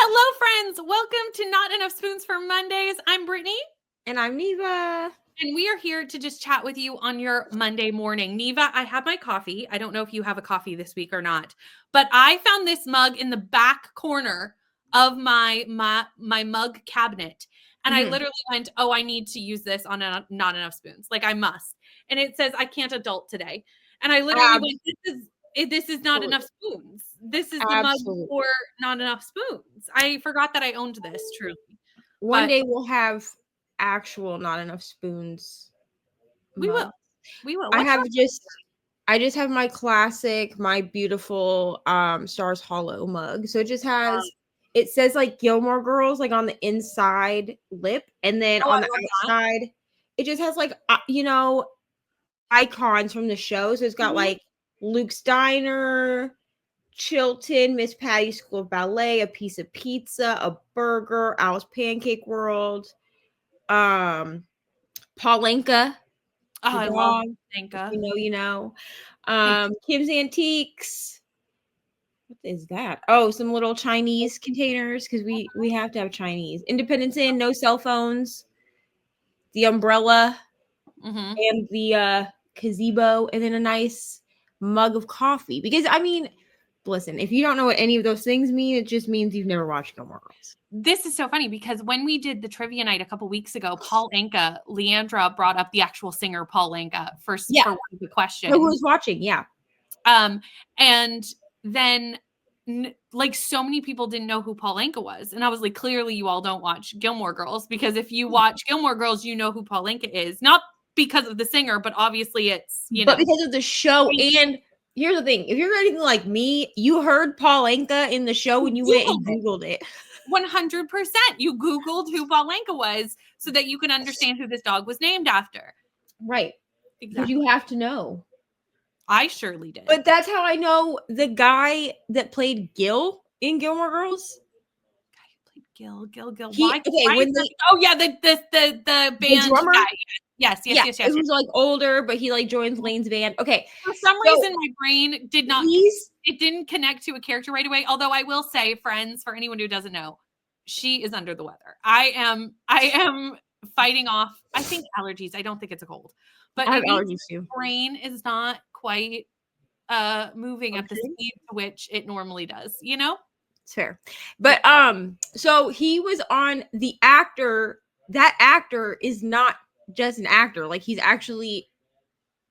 Hello, friends. Welcome to Not Enough Spoons for Mondays. I'm Brittany. And I'm Neva. And we are here to just chat with you on your Monday morning. Neva, I have my coffee. I don't know if you have a coffee this week or not, but I found this mug in the back corner of my mug cabinet. And I literally went, oh, I need to use this on Not Enough Spoons. Like I must. And it says, I can't adult today. And I literally went, this is Not Enough Spoons. This is the mug for Not Enough Spoons. I forgot that I owned this, truly. One day we'll have actual Not Enough Spoons. We will. I just have my classic, my beautiful Stars Hollow mug. So it just has it says like Gilmore Girls like on the inside lip, and then on the outside it just has like icons from the show. So it's got like Luke's Diner, Chilton, Miss Patty's School of Ballet, A Piece of Pizza, a burger, Alice Pancake World, Paulenka. Oh, I love Paulenka. You know. Kim's Antiques. What is that? Oh, some little Chinese containers because we have to have Chinese. Independence Inn, no cell phones. The umbrella and the gazebo, and then a nice mug of coffee. Because listen, if you don't know what any of those things mean, it just means you've never watched Gilmore Girls. This is so funny because when we did the trivia night a couple weeks ago, Paulenka, Leandra brought up the actual singer Paulenka for one of the questions. Who was watching? Yeah. And then like so many people didn't know who Paulenka was. And I was like, clearly you all don't watch Gilmore Girls, because if you watch Gilmore Girls, you know who Paulenka is. Not because of the singer, but obviously it's, but because of the show. And here's the thing. If you're anything like me, you heard Paulenka in the show when you went and Googled it. 100%. You Googled who Paulenka was so that you can understand who this dog was named after. Right. Because you have to know. I surely did. But that's how I know the guy that played Gil in Gilmore Girls. Gil. The band the drummer guy. Yes. It was like older, but he like joins Lane's band. Okay. For some reason, my brain didn't connect to a character right away. Although I will say, friends, for anyone who doesn't know, she is under the weather. I am fighting off, I think, allergies. I don't think it's a cold, but I have allergies too. Brain is not quite moving at the speed to which it normally does. You know. It's fair. But so he was on the actor. That actor is not just an actor. Like he's actually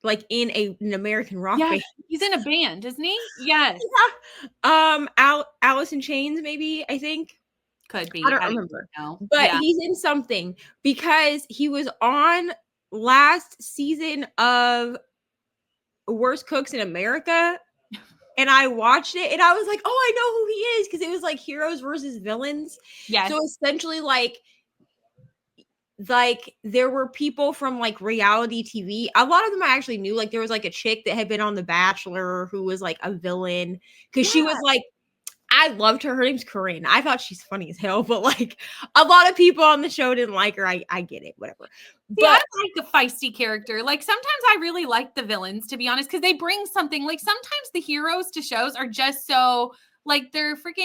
like in an American rock band. He's in a band, isn't he? Yes. Alice in Chains, maybe, I think. Could be. I don't remember. But he's in something because he was on last season of Worst Cooks in America. And I watched it and I was like, oh, I know who he is, because it was like heroes versus villains. Yes. So essentially like there were people from like reality TV. A lot of them I actually knew. Like there was like a chick that had been on The Bachelor who was like a villain, because she was like, I loved her. Her name's Corinne. I thought she's funny as hell, but like a lot of people on the show didn't like her. I get it, whatever. But I like the feisty character. Like sometimes I really like the villains, to be honest, because they bring something. Like sometimes the heroes to shows are just so like they're what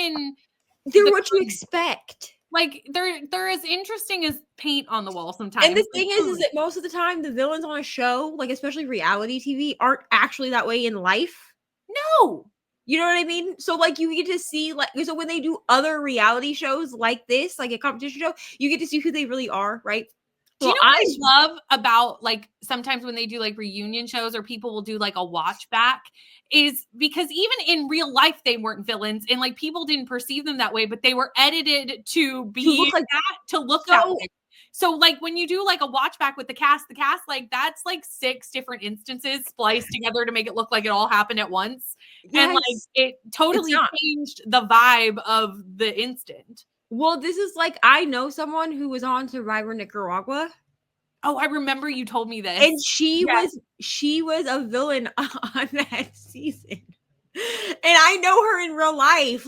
you expect. Like they're as interesting as paint on the wall sometimes. And the thing is that most of the time the villains on a show, like especially reality TV, aren't actually that way in life. No. You know what I mean? So like you get to see so when they do other reality shows like this, like a competition show, you get to see who they really are, right? Do you know what I love about like sometimes when they do like reunion shows or people will do like a watch back, is because even in real life they weren't villains and like people didn't perceive them that way, but they were edited to look like that, to look that way. So like when you do like a watch back with the cast like that's like 6 different instances spliced together to make it look like it all happened at once. Yes. And like it totally changed the vibe of the instant. Well, this is like, I know someone who was on Survivor Nicaragua. Oh, I remember you told me this. And she was a villain on that season. And I know her in real life.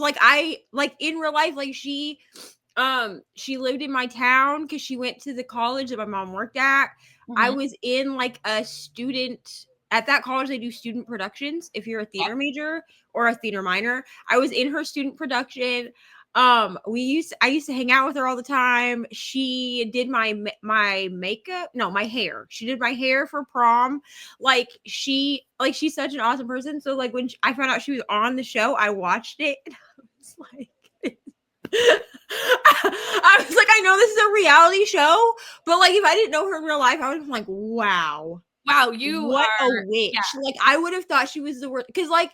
She lived in my town because she went to the college that my mom worked at. Mm-hmm. I was in like a student at that college. They do student productions if you're a theater major or a theater minor. I was in her student production. I used to hang out with her all the time. She did my makeup, no, my hair. She did my hair for prom. She's such an awesome person. So like when I found out she was on the show, I watched it and I was like I was like, I know this is a reality show, but like if I didn't know her in real life, I would have been like, wow. Wow, you what are a witch. Yeah. Like I would have thought she was the worst, because like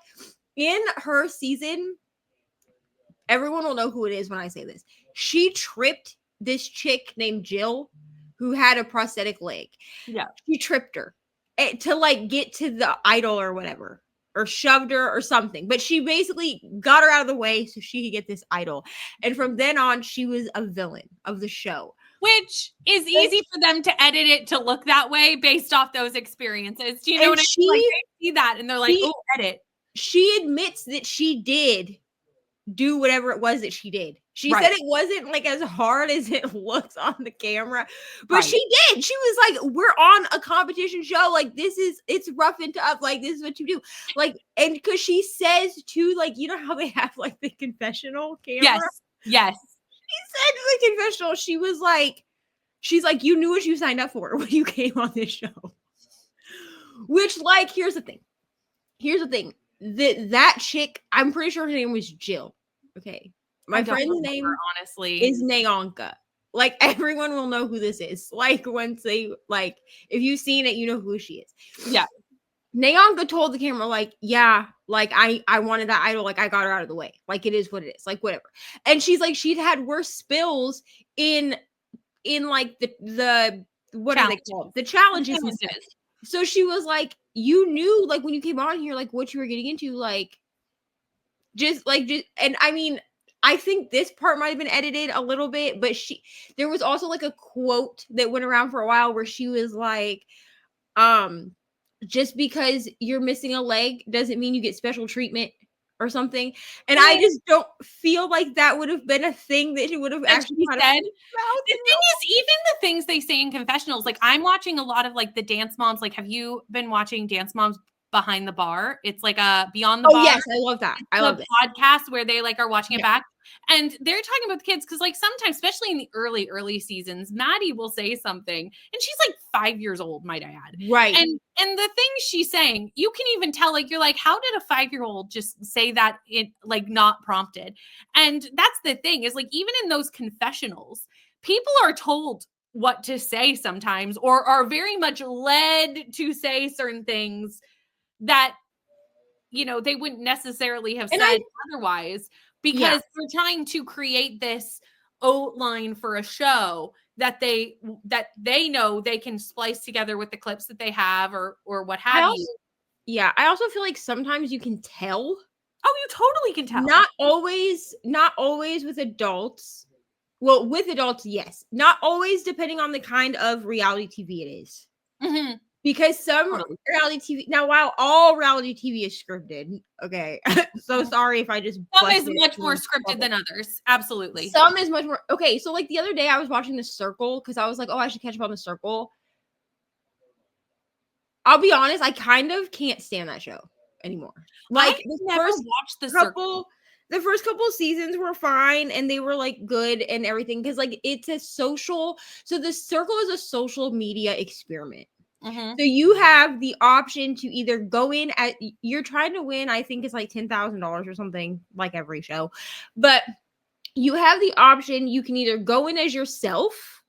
in her season, everyone will know who it is when I say this. She tripped this chick named Jill who had a prosthetic leg. Yeah. She tripped her to like get to the idol or whatever, or shoved her or something. But she basically got her out of the way so she could get this idol. And from then on, she was a villain of the show. Which is easy for them to edit it to look that way based off those experiences. Do you know what I mean? Like they see that and they're like, oh, edit. She admits that she did do whatever it was that she did. She said it wasn't like as hard as it looks on the camera, but she did. She was like, we're on a competition show. Like it's rough and tough. Like this is what you do. Like, and because she says too, like, you know how they have like the confessional camera? Yes. She said in the confessional, she's like, you knew what you signed up for when you came on this show. Which, like, here's the thing. That chick, I'm pretty sure her name was Jill. Okay. My friend's name honestly is Nayanka. Like everyone will know who this is. Like once they like, if you've seen it, you know who she is. Yeah. Nayanka told the camera, like, yeah, like I wanted that idol, like I got her out of the way. Like it is what it is. Like whatever. And she's like, she'd had worse spills in like the what are they called? The challenges. So she was like, you knew like when you came on here, like what you were getting into, like just and I mean, I think this part might have been edited a little bit, but there was also like a quote that went around for a while where she was like, just because you're missing a leg doesn't mean you get special treatment or something. And I just don't feel like that would have been a thing that she would have actually said. The thing is, even the things they say in confessionals, like I'm watching a lot of like the Dance Moms. Like, have you been watching Dance Moms Behind the Bar? It's like a Beyond the Bar. Yes, I love that. I love it. Podcast where they like are watching it back. And they're talking about the kids because, like, sometimes, especially in the early seasons, Maddie will say something, and she's like 5 years old, might I add. Right. And the things she's saying, you can even tell, like, you're like, how did a 5-year-old just say that in like not prompted? And that's the thing is, like, even in those confessionals, people are told what to say sometimes, or are very much led to say certain things that, you know, they wouldn't necessarily have said otherwise. Because they're trying to create this outline for a show that they know they can splice together with the clips that they have or what have you. Yeah, I also feel like sometimes you can tell. Oh, you totally can tell. Not always with adults. Well, with adults, yes. Not always, depending on the kind of reality TV it is. Mm-hmm. Because some reality TV, now while all reality TV is scripted, okay, so sorry if I just some is much more scripted than others, absolutely. Some is much more, okay, so like the other day I was watching The Circle because I was like, oh, I should catch up on The Circle. I'll be honest, I kind of can't stand that show anymore. Like the first couple seasons were fine and they were like good and everything because like it's a social, so The Circle is a social media experiment. Mm-hmm. So you have the option to either go in at, you're trying to win, I think it's like $10,000 or something, like every show, but you have the option, you can either go in as yourself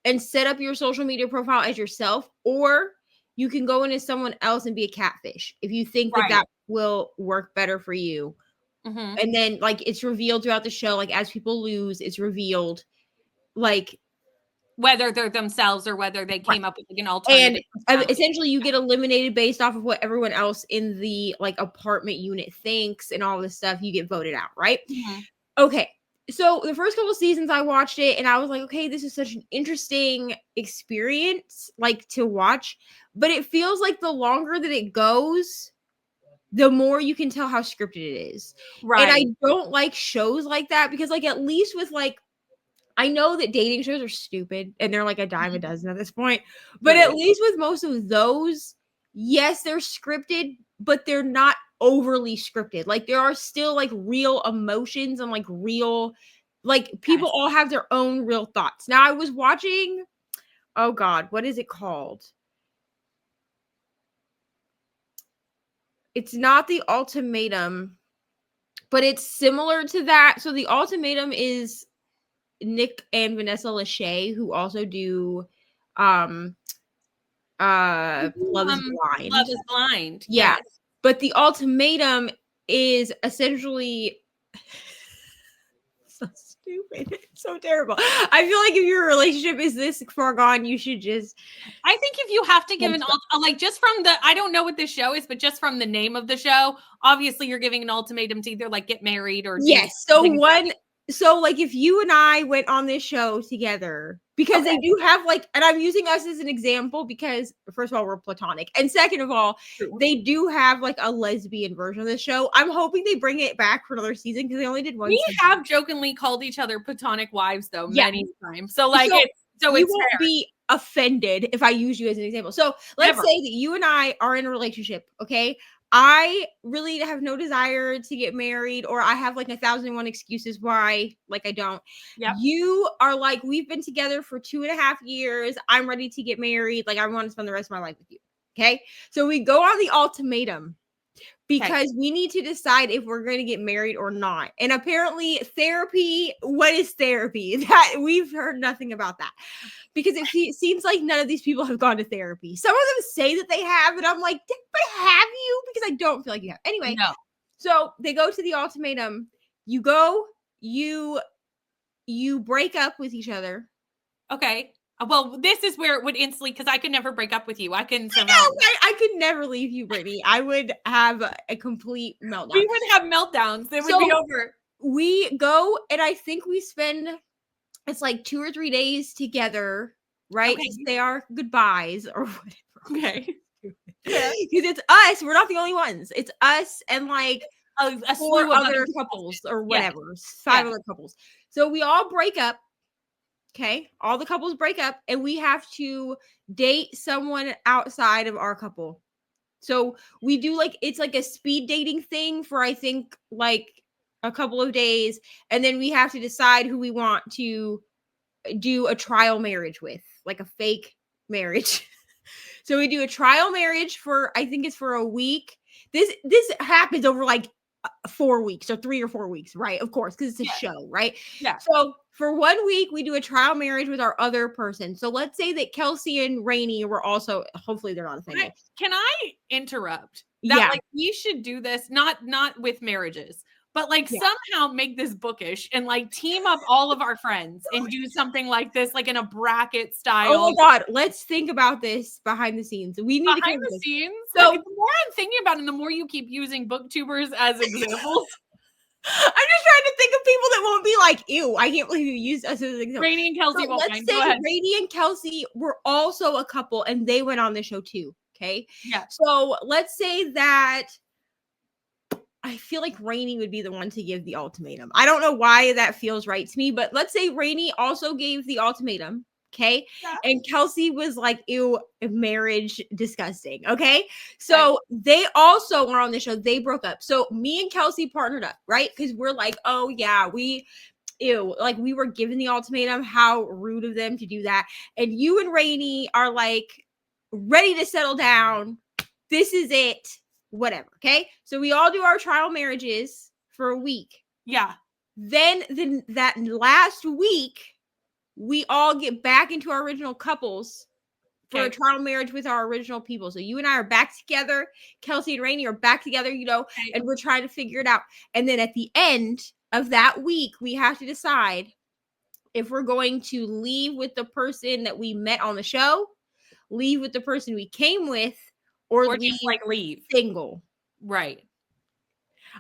and set up your social media profile as yourself, or you can go in as someone else and be a catfish if you think that will work better for you. Mm-hmm. And then like it's revealed throughout the show, like as people lose, it's revealed like whether they're themselves or whether they came up with like an alternative. And essentially you get eliminated based off of what everyone else in the like apartment unit thinks and all this stuff. You get voted out, right? Mm-hmm. Okay. So the first couple seasons I watched it and I was like, okay, this is such an interesting experience like to watch, but it feels like the longer that it goes, the more you can tell how scripted it is. Right. And I don't like shows like that because like at least with like, I know that dating shows are stupid and they're like a dime a dozen at this point, but at least with most of those, yes, they're scripted, but they're not overly scripted. Like there are still like real emotions and like real Like people all have their own real thoughts. Now I was watching, oh God, what is it called? It's not the Ultimatum, but it's similar to that. So the Ultimatum is Nick and Vanessa Lachey, who also do Love is Blind. Love is Blind. Yeah. Yes. But the Ultimatum is essentially so stupid. It's so terrible. I feel like if your relationship is this far gone, you should just. I think if you have to give like just from the, I don't know what this show is, but just from the name of the show, obviously you're giving an ultimatum to either like get married or. Yes. So like if you and I went on this show together, because they do have like, and I'm using us as an example because first of all, we're platonic. And second of all, they do have like a lesbian version of the show. I'm hoping they bring it back for another season because they only did one. We have jokingly called each other platonic wives though, many times. So like you it's won't be offended if I use you as an example. So let's say that you and I are in a relationship. Okay. I really have no desire to get married, or I have like 1,001 excuses why, like I don't. Yep. You are like, we've been together for 2.5 years. I'm ready to get married. Like I want to spend the rest of my life with you. Okay. So we go on the ultimatum because we need to decide if we're going to get married or not. And apparently therapy, what is therapy? That we've heard nothing about that. Because it seems like none of these people have gone to therapy. Some of them say that they have, and I'm like, but have you? Because I don't feel like you have. Anyway, so they go to the ultimatum. You go, you break up with each other. Okay. Well, this is where it would instantly, because I could never break up with you. I couldn't survive. I could never leave you, Brittany. I would have a complete meltdown. We would have meltdowns. It would be over. We go, and I think we spend, it's like 2 or 3 days together, right? Okay. They are goodbyes or whatever. Okay. Because it's us. We're not the only ones. It's us and like a 4 other couples or whatever. 5 other couples. So we all break up. Okay. All the couples break up and we have to date someone outside of our couple. So we do like, it's like a speed dating thing for, I think, like a couple of days. And then we have to decide who we want to do a trial marriage with, like a fake marriage. So we do a trial marriage for, I think it's for a week. This happens over like 4 weeks or 3 or 4 weeks, right? Of course, because it's a show, right? Yeah. So for 1 week, we do a trial marriage with our other person. So let's say that Kelsey and Rainey were also, hopefully they're not a thing. Can I interrupt? That like we should do this, not with marriages, but like somehow make this bookish and like team up all of our friends and do something like this, like in a bracket style. Oh my God. Let's think about this behind the scenes. We need behind the scenes. So like, the more I'm thinking about it, and the more you keep using booktubers as examples. I'm just trying to think of people that won't be like, ew, I can't believe you used us as an example. Rainey and Kelsey won't mind. Let's say Rainey and Kelsey were also a couple and they went on the show too. Okay. Yeah. So let's say that I feel like Rainey would be the one to give the ultimatum. I don't know why that feels right to me, but let's say Rainey also gave the ultimatum. Okay. Yeah. And Kelsey was like, ew, marriage, disgusting. Okay. So they also were on the show. They broke up. So me and Kelsey partnered up, right? Because we're like, oh yeah, like we were given the ultimatum. How rude of them to do that. And you and Rainey are like ready to settle down. This is it. Whatever. Okay. So we all do our trial marriages for a week. Yeah. Then that last week, we all get back into our original couples for a trial marriage with our original people. So you and I are back together. Kelsey and Rainey are back together, and we're trying to figure it out. And then at the end of that week, we have to decide if we're going to leave with the person that we met on the show, leave with the person we came with, or just like leave single. Right.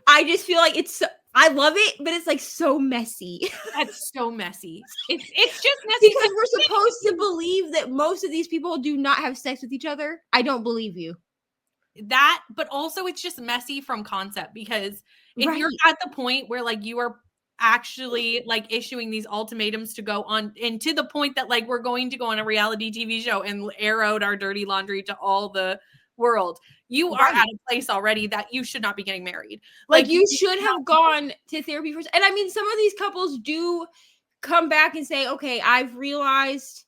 I just feel like I love it, but it's like so messy. That's so messy. It's just messy because we're supposed to believe that most of these people do not have sex with each other. I don't believe you. That, but also it's just messy from concept because if you're at the point where like you are actually like issuing these ultimatums to go on, and to the point that like we're going to go on a reality TV show and air out our dirty laundry to all the world, you are Right. at a place already that you should not be getting married. Like you should have gone to therapy first. And I mean, some of these couples do come back and say, okay, I've realized.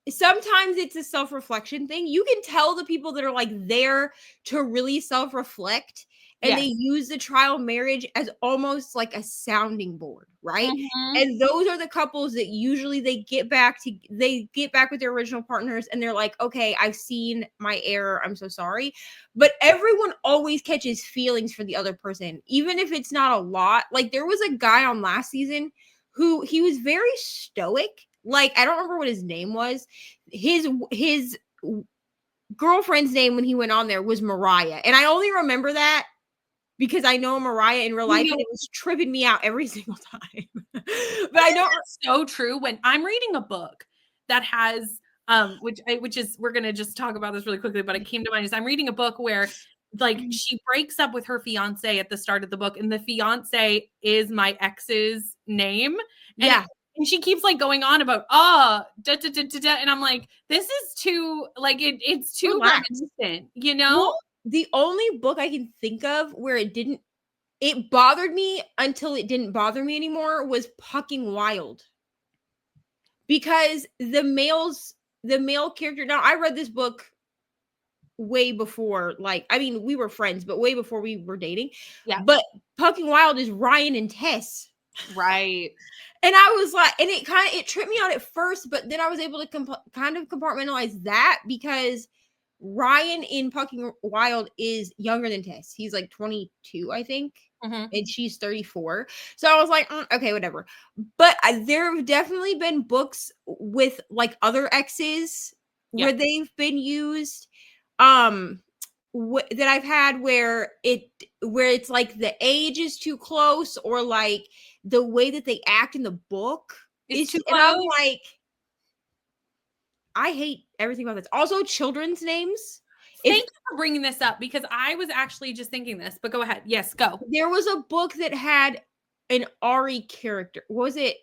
Sometimes it's a self-reflection thing. You can tell the people that are like there to really self-reflect, and Yes. they use the trial marriage as almost like a sounding board, right? Mhm. And those are the couples that usually they get back with their original partners, and they're like, okay, I've seen my error, I'm so sorry. But everyone always catches feelings for the other person, even if it's not a lot. Like there was a guy on last season who he was very stoic. Like I don't remember what his name was. His girlfriend's name when he went on there was Mariah, and I only remember that because I know Mariah in real life, and it was tripping me out every single time. But I don't. That's so true. When I'm reading a book that has which is, we're gonna just talk about this really quickly, but it came to mind, is I'm reading a book where like she breaks up with her fiance at the start of the book, and the fiance is my ex's name. Yeah. And she keeps like going on about and I'm like, this is too like it's too reminiscent, you know? Well, the only book I can think of where it bothered me until it didn't bother me anymore was Pucking Wild. Because the male character, now I read this book way before, like, I mean, we were friends, but way before we were dating. Yeah. But Pucking Wild is Ryan and Tess. Right. And I was like, and it tripped me out at first, but then I was able to kind of compartmentalize that because Ryan in Pucking Wild is younger than Tess. He's like 22, I think. And she's 34. So I was like, okay, whatever. But there have definitely been books with like other exes where they've been used. That I've had where it's like the age is too close, or like the way that they act in the book is too close. And I'm like, I hate everything about this. Also, children's names. Thank you for bringing this up because I was actually just thinking this, but go ahead. Yes, go. There was a book that had an Ari character. Was it?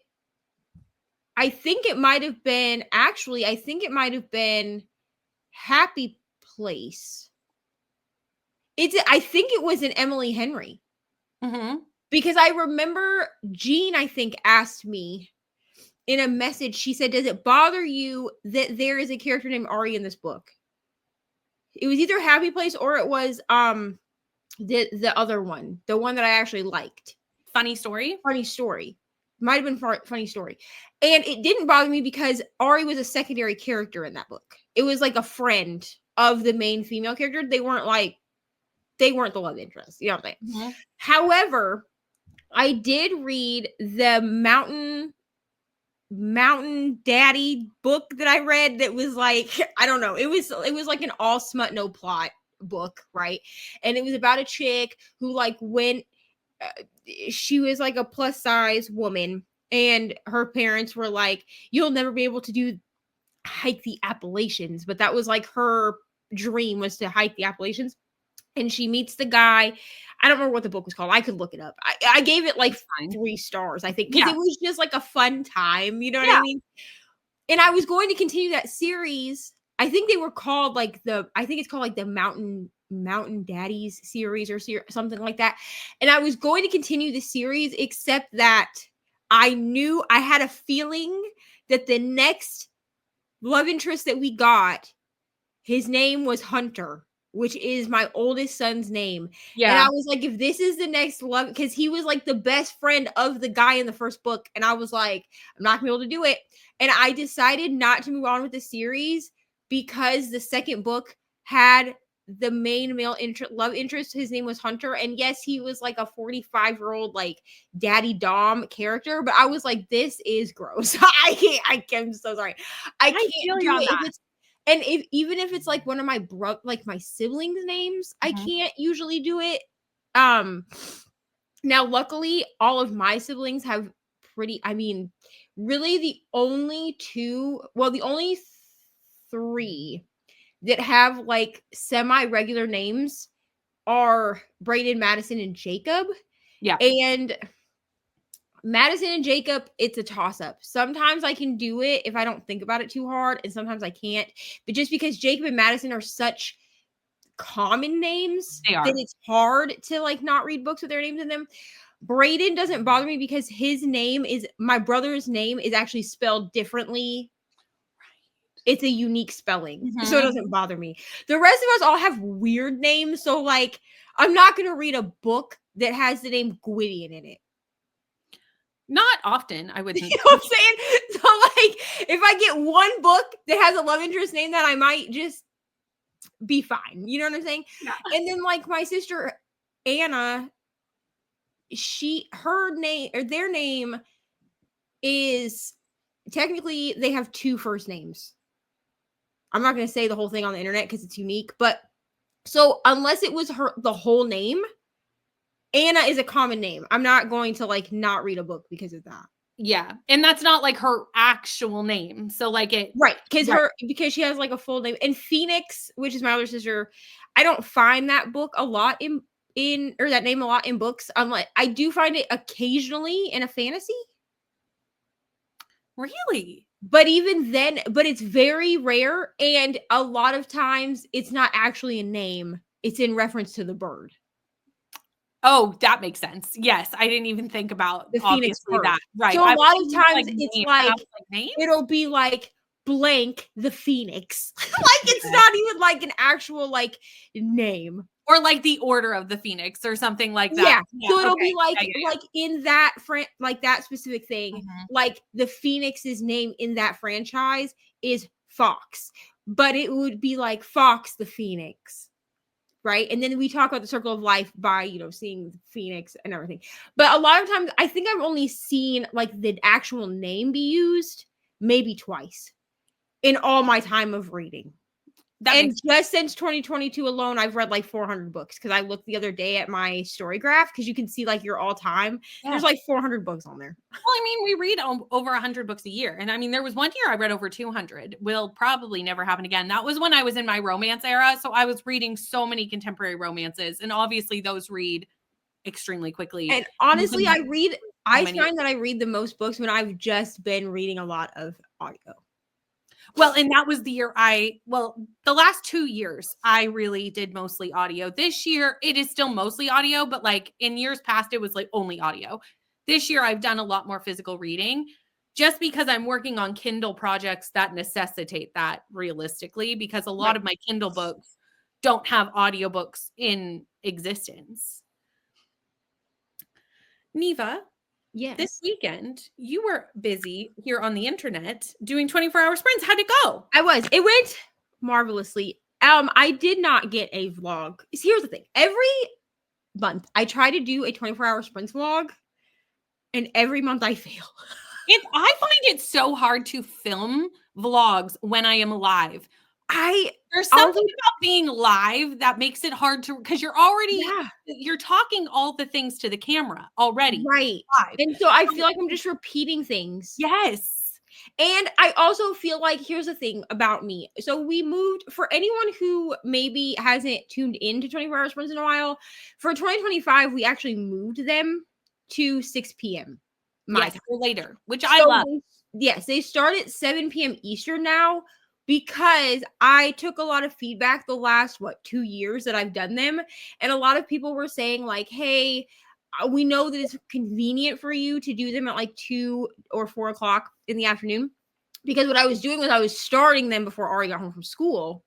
I think it might have been Happy Place. I think it was an Emily Henry. Because I remember Jean, I think, asked me in a message, she said, does it bother you that there is a character named Ari in this book? It was either Happy Place or it was the other one, the one that I actually liked. Funny Story. Might have been Funny Story. And it didn't bother me because Ari was a secondary character in that book. It was like a friend of the main female character. They weren't the love interest. You know what I'm saying? However, I did read the Mountain Daddy book that I read that was like, I don't know. It was like an all smut, no plot book, right? And it was about a chick who like went, she was like a plus size woman, and her parents were like, you'll never be able to hike the Appalachians. But that was like her dream, was to hike the Appalachians. And she meets the guy. I don't remember what the book was called. I could look it up. I gave it like 3 stars, I think, because it was just like a fun time. You know what I mean? And I was going to continue that series. I think they were called like it's called like the Mountain Daddies series or something like that. And I was going to continue the series, except that I had a feeling that the next love interest that we got, his name was Hunter, which is my oldest son's name. Yeah. And I was like, if this is the next love, because he was like the best friend of the guy in the first book. And I was like, I'm not gonna be able to do it. And I decided not to move on with the series because the second book had the main male love interest. His name was Hunter. And yes, he was like a 45-year-old, like daddy dom character. But I was like, this is gross. I'm so sorry. I can't do it. And even if it's like one of my my siblings' names, I can't usually do it. Now, luckily, all of my siblings have really the only 3 that have like semi-regular names are Brayden, Madison, and Jacob. Yeah. And Madison and Jacob, it's a toss-up. Sometimes I can do it if I don't think about it too hard, and sometimes I can't. But just because Jacob and Madison are such common names They are. that it's hard to like not read books with their names in them. Braden doesn't bother me because my brother's name is actually spelled differently. It's a unique spelling, so it doesn't bother me. The rest of us all have weird names, so like I'm not going to read a book that has the name Gwydion in it. Not often, I would think. You know what I'm saying? So like if I get one book that has a love interest name, that I might just be fine. You know what I'm saying? Yeah. And then like my sister Anna, their name is technically they have 2 first names. I'm not going to say the whole thing on the internet because it's unique, but so unless it was the whole name, Anna is a common name. I'm not going to like not read a book because of that. Yeah. And that's not like her actual name. So like right. Because she has like a full name. And Phoenix, which is my other sister, I don't find that book a lot or that name a lot in books. I do find it occasionally in a fantasy. Really? But even then, it's very rare. And a lot of times it's not actually a name. It's in reference to the bird. Oh, that makes sense. Yes. I didn't even think about the Phoenix bird. That. Right. So a lot of times it's like name? It'll be like blank the Phoenix. Like it's not even like an actual like name. Or like the Order of the Phoenix or something like that. Yeah. So it'll be like like in that like that specific thing, like the Phoenix's name in that franchise is Fox, but it would be like Fox the Phoenix. Right. And then we talk about the circle of life by, seeing Phoenix and everything. But a lot of times I think I've only seen like the actual name be used maybe twice in all my time of reading. Just since 2022 alone, I've read like 400 books because I looked the other day at my story graph because you can see like your all time. Yeah. There's like 400 books on there. Well, I mean, we read over 100 books a year. And I mean, there was one year I read over 200. Will probably never happen again. That was when I was in my romance era. So I was reading so many contemporary romances. And obviously those read extremely quickly. And honestly, I find that I read the most books when I've just been reading a lot of audio. Well, and that was the year the last 2 years, I really did mostly audio. This year, it is still mostly audio, but like in years past, it was like only audio. This year, I've done a lot more physical reading just because I'm working on Kindle projects that necessitate that realistically, because a lot of my Kindle books don't have audiobooks in existence. Neva. Yes. This weekend, you were busy here on the internet doing 24-hour sprints. How'd it go? I was. It went marvelously. I did not get a vlog. Here's the thing. Every month, I try to do a 24-hour sprints vlog, and every month I fail. I find it so hard to film vlogs when I am live. There's something about being live that makes it hard to, because you're talking all the things to the camera already. Right. Live. And so I feel like I'm just repeating things. Yes. And I also feel like, here's the thing about me. So we moved, for anyone who maybe hasn't tuned into 24-hour sprints in a while, for 2025, we actually moved them to 6 p.m. Or later, which I love. Yes, they start at 7 p.m. Eastern now, because I took a lot of feedback the last 2 years that I've done them, and a lot of people were saying like, hey, we know that it's convenient for you to do them at like 2 or 4 o'clock in the afternoon, because what I was doing was I was starting them before Ari got home from school,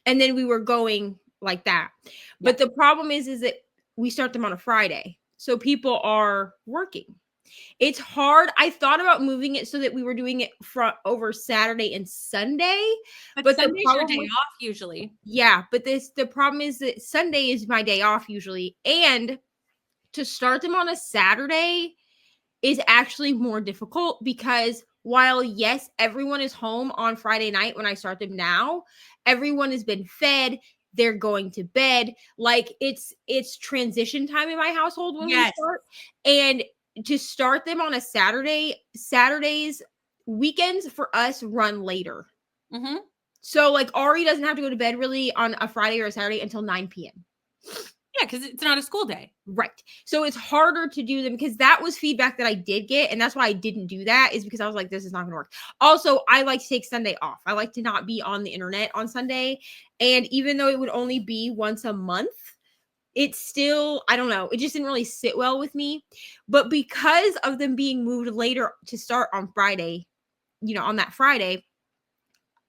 and then we were going like that. But the problem is that we start them on a Friday, so people are working. It's hard. I thought about moving it so that we were doing it over Saturday and Sunday. But Sunday's your day off usually. Yeah, but the problem is that Sunday is my day off usually. And to start them on a Saturday is actually more difficult, because while, yes, everyone is home on Friday night when I start them now, everyone has been fed. They're going to bed. Like it's transition time in my household when we start. And to start them on a Saturdays, weekends for us run later. So like Ari doesn't have to go to bed really on a Friday or a Saturday until 9 p.m. Yeah, because it's not a school day. Right. So it's harder to do them because that was feedback that I did get. And that's why I didn't do that, is because I was like, this is not going to work. Also, I like to take Sunday off. I like to not be on the internet on Sunday. And even though it would only be once a month, it's still, I don't know, it just didn't really sit well with me. But because of them being moved later to start on Friday, on that Friday,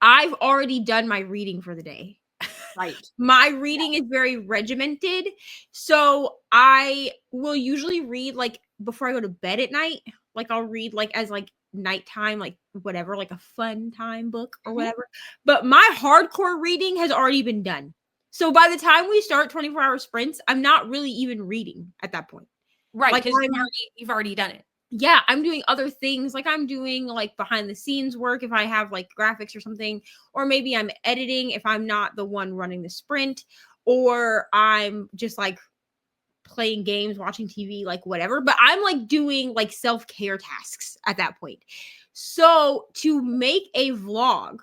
I've already done my reading for the day. Right. My reading is very regimented. So I will usually read like before I go to bed at night. Like I'll read like as like nighttime, like whatever, like a fun time book or whatever. But my hardcore reading has already been done. So by the time we start 24-hour sprints, I'm not really even reading at that point. Right. Like Because you've already done it. Yeah, I'm doing other things. Like I'm doing like behind the scenes work if I have like graphics or something, or maybe I'm editing if I'm not the one running the sprint, or I'm just like playing games, watching TV, like whatever. But I'm like doing like self-care tasks at that point. So to make a vlog,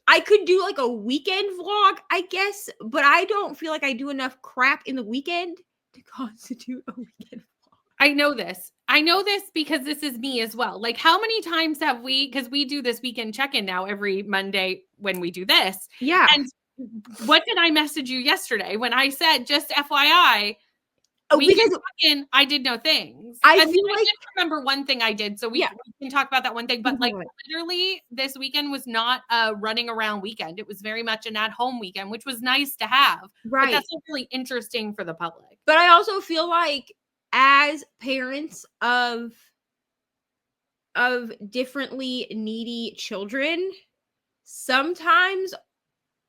I could do like a weekend vlog, I guess, but I don't feel like I do enough crap in the weekend to constitute a weekend vlog. I know this. I know this because this is me as well. Like, how many times have we, because we do this weekend check-in now every Monday when we do this. Yeah. And what did I message you yesterday when I said, just FYI, because check-in, I did no things. I mean, feel I like did remember one thing I did. So we can talk about that one thing. But like literally this weekend was not a running around weekend. It was very much an at-home weekend, which was nice to have. Right. But that's not really interesting for the public. But I also feel like as parents of differently needy children, sometimes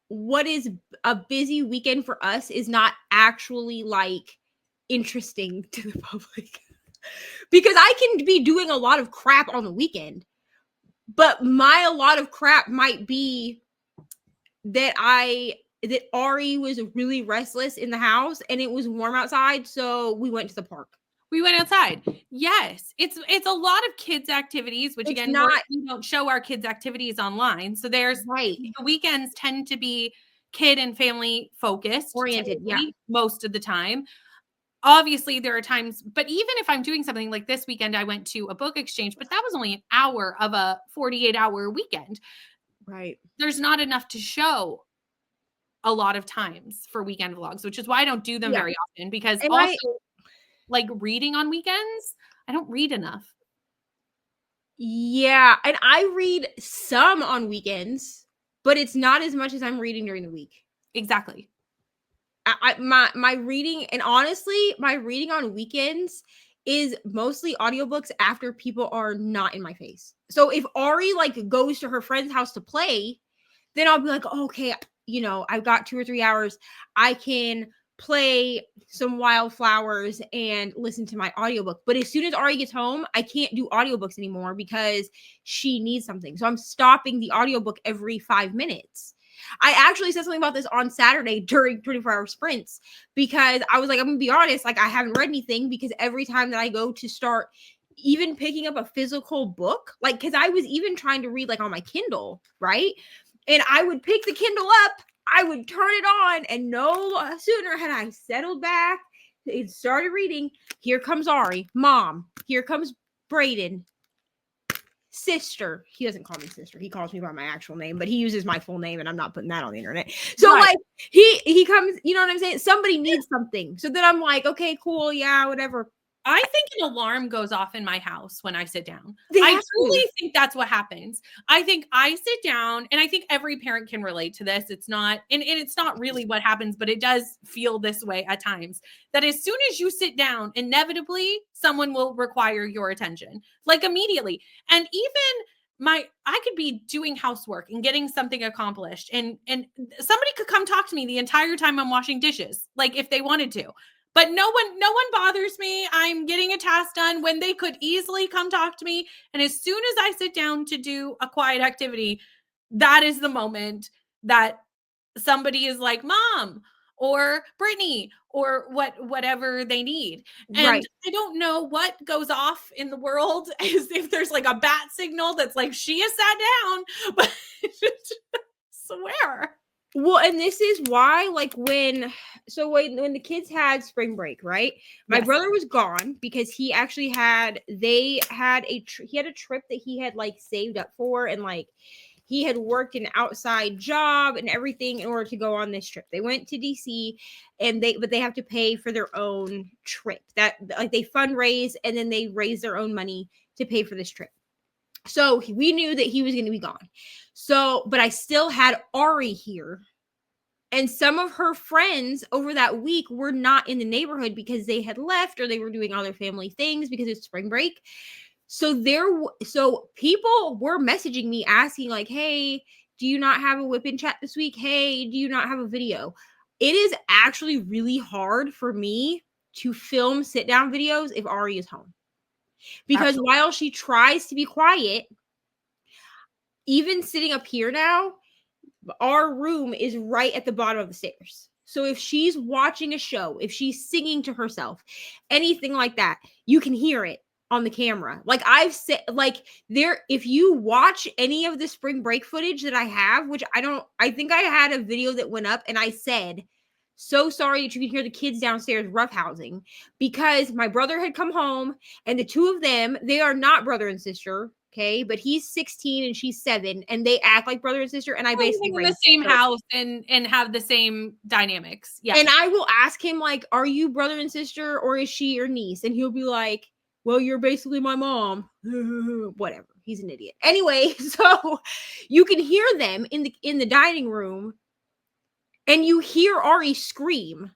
what is a busy weekend for us is not actually like interesting to the public. Because I can be doing a lot of crap on the weekend, but a lot of crap might be that Ari was really restless in the house and it was warm outside, so we went to the park. We went outside. Yes. It's a lot of kids activities, which again, we don't show our kids activities online. So there's the weekends tend to be kid and family focused, oriented, most of the time. Obviously there are times, but even if I'm doing something like this weekend, I went to a book exchange, but that was only an hour of a 48-hour weekend. Right. There's not enough to show a lot of times for weekend vlogs, which is why I don't do them very often, because like reading on weekends, I don't read enough. Yeah, and I read some on weekends, but it's not as much as I'm reading during the week. Exactly. My reading, and honestly, my reading on weekends is mostly audiobooks after people are not in my face. So if Ari like goes to her friend's house to play, then I'll be like, oh, okay, I've got 2 or 3 hours. I can play some Wildflowers and listen to my audiobook. But as soon as Ari gets home, I can't do audiobooks anymore because she needs something. So I'm stopping the audiobook every 5 minutes. I actually said something about this on Saturday during 24-hour sprints, because I was like, I'm gonna be honest, like I haven't read anything, because every time that I go to start even picking up a physical book, like, because I was even trying to read like on my Kindle, right? And I would pick the Kindle up, I would turn it on, and no sooner had I settled back and started reading, here comes Ari, mom, here comes Brayden, sister. He doesn't call me sister, he calls me by my actual name, but he uses my full name and I'm not putting that on the internet. So like he comes, you know what I'm saying? Somebody needs something. So then I'm like, okay, cool, yeah, whatever. I think an alarm goes off in my house when I sit down. I truly think that's what happens. I think I sit down, and I think every parent can relate to this. It's not, and it's not really what happens, but it does feel this way at times, that as soon as you sit down, inevitably someone will require your attention, like immediately. And even I could be doing housework and getting something accomplished, and somebody could come talk to me the entire time I'm washing dishes, like if they wanted to. But no one bothers me. I'm getting a task done when they could easily come talk to me. And as soon as I sit down to do a quiet activity, that is the moment that somebody is like, Mom or Brittany or whatever they need. And I don't know what goes off in the world, as if there's like a bat signal that's like, she has sat down, but swear. Well, and this is why, like, when the kids had spring break, right? My Yes. brother was gone because he actually he had a trip that he had like saved up for, and like he had worked an outside job and everything in order to go on this trip. They went to DC, and they have to pay for their own trip. That, like, they fundraise and then they raise their own money to pay for this trip. So we knew that he was going to be gone. So, but I still had Ari here. And some of her friends over that week were not in the neighborhood because they had left or they were doing other family things because it's spring break. So people were messaging me asking like, "Hey, do you not have a whip-in chat this week? Hey, do you not have a video?" It is actually really hard for me to film sit-down videos if Ari is home. Because while she tries to be quiet, even sitting up here now, our room is right at the bottom of the stairs. So if she's watching a show, if she's singing to herself, anything like that, you can hear it on the camera. Like I've said, like if you watch any of the spring break footage that I have, which I think I had a video that went up and I said, "So sorry that you can hear the kids downstairs roughhousing," because my brother had come home and the two of them, they are not brother and sister. Okay, but he's 16 and she's 7, and they act like brother and sister. And I basically in the same house and have the same dynamics. Yeah. And I will ask him, like, "Are you brother and sister, or is she your niece?" And he'll be like, "Well, you're basically my mom." Whatever. He's an idiot. Anyway, so you can hear them in the dining room, and you hear Ari scream.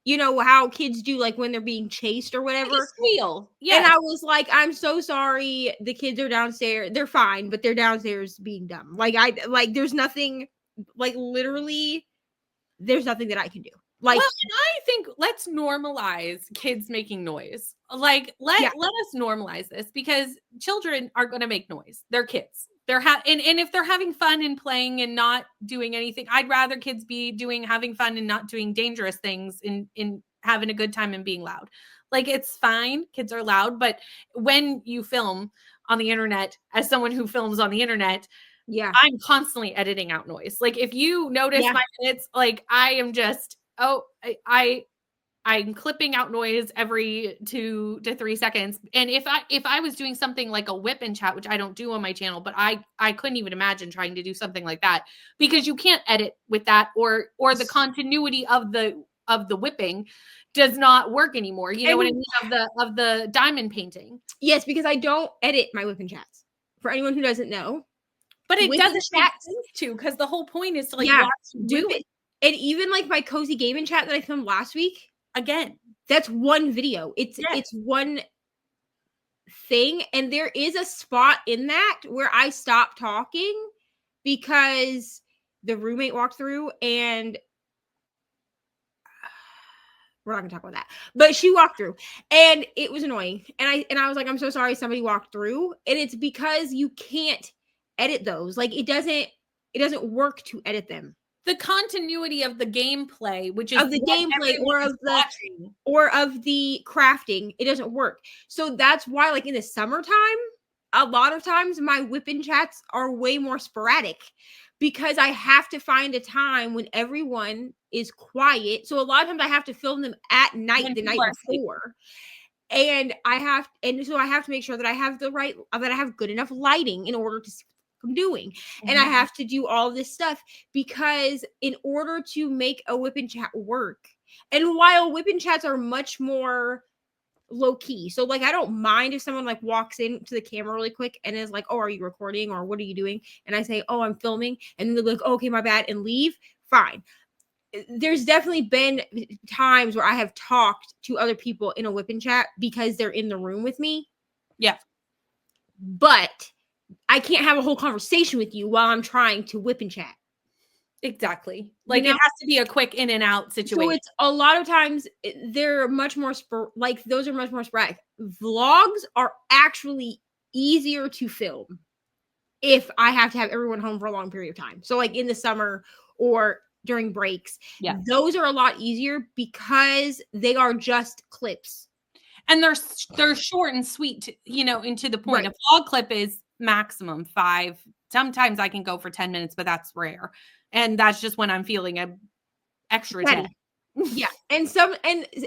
You know how kids do, like when they're being chased or whatever. Like a squeal. Yeah. And I was like, "I'm so sorry. The kids are downstairs. They're fine, but they're downstairs being dumb." There's nothing, like literally, there's nothing that I can do. Like, well, and I think let's normalize kids making noise. Like let us normalize this, because children are going to make noise. They're kids. They're and if they're having fun and playing and not doing anything, I'd rather kids be having fun and not doing dangerous things, in having a good time and being loud. Like, it's fine. Kids are loud, but when you film on the internet, as someone who films on the internet, yeah, I'm constantly editing out noise. Like, if you notice my minutes, like I am just, I'm clipping out noise every 2 to 3 seconds. And if I was doing something like a whip and chat, which I don't do on my channel, but I couldn't even imagine trying to do something like that, because you can't edit with that, or the continuity of the whipping does not work anymore. You know what I mean? Of the diamond painting. Yes, because I don't edit my whip and chats. For anyone who doesn't know. But it doesn't make sense to, because the whole point is to watch you do it. And even like my cozy gaming chat that I filmed last week, again, that's one video. It's one thing, and there is a spot in that where I stopped talking because the roommate walked through, and we're not gonna talk about that. But she walked through, and it was annoying. And I was like, "I'm so sorry somebody walked through." And it's because you can't edit those. Like, it doesn't work to edit them. The continuity of the gameplay, which is of the gameplay or of the crafting, it doesn't work. So that's why, like in the summertime, a lot of times my whip-in chats are way more sporadic, because I have to find a time when everyone is quiet. So a lot of times I have to film them at night, the night before. And so I have to make sure that I have good enough lighting in order to see what I'm doing. And I have to do all this stuff, because in order to make a whip-in chat work, and while whip-in chats are much more low key, so like I don't mind if someone like walks into the camera really quick and is like, "Oh, are you recording?" or "What are you doing?" and I say, "Oh, I'm filming," and then they're like, "Oh, okay, my bad," and leave. Fine. There's definitely been times where I have talked to other people in a whip-in chat because they're in the room with me. Yeah. But I can't have a whole conversation with you while I'm trying to whip-in chat. Exactly. Like, it has to be a quick in and out situation. So it's a lot of times they're much more those are much more sporadic. Vlogs are actually easier to film if I have to have everyone home for a long period of time. So like in the summer or during breaks, those are a lot easier because they are just clips. And they're short and sweet, and to the point. Right. A vlog clip is maximum 5 Sometimes I can go for 10 minutes, but that's rare. And that's just when I'm feeling a extra 10. Yeah. And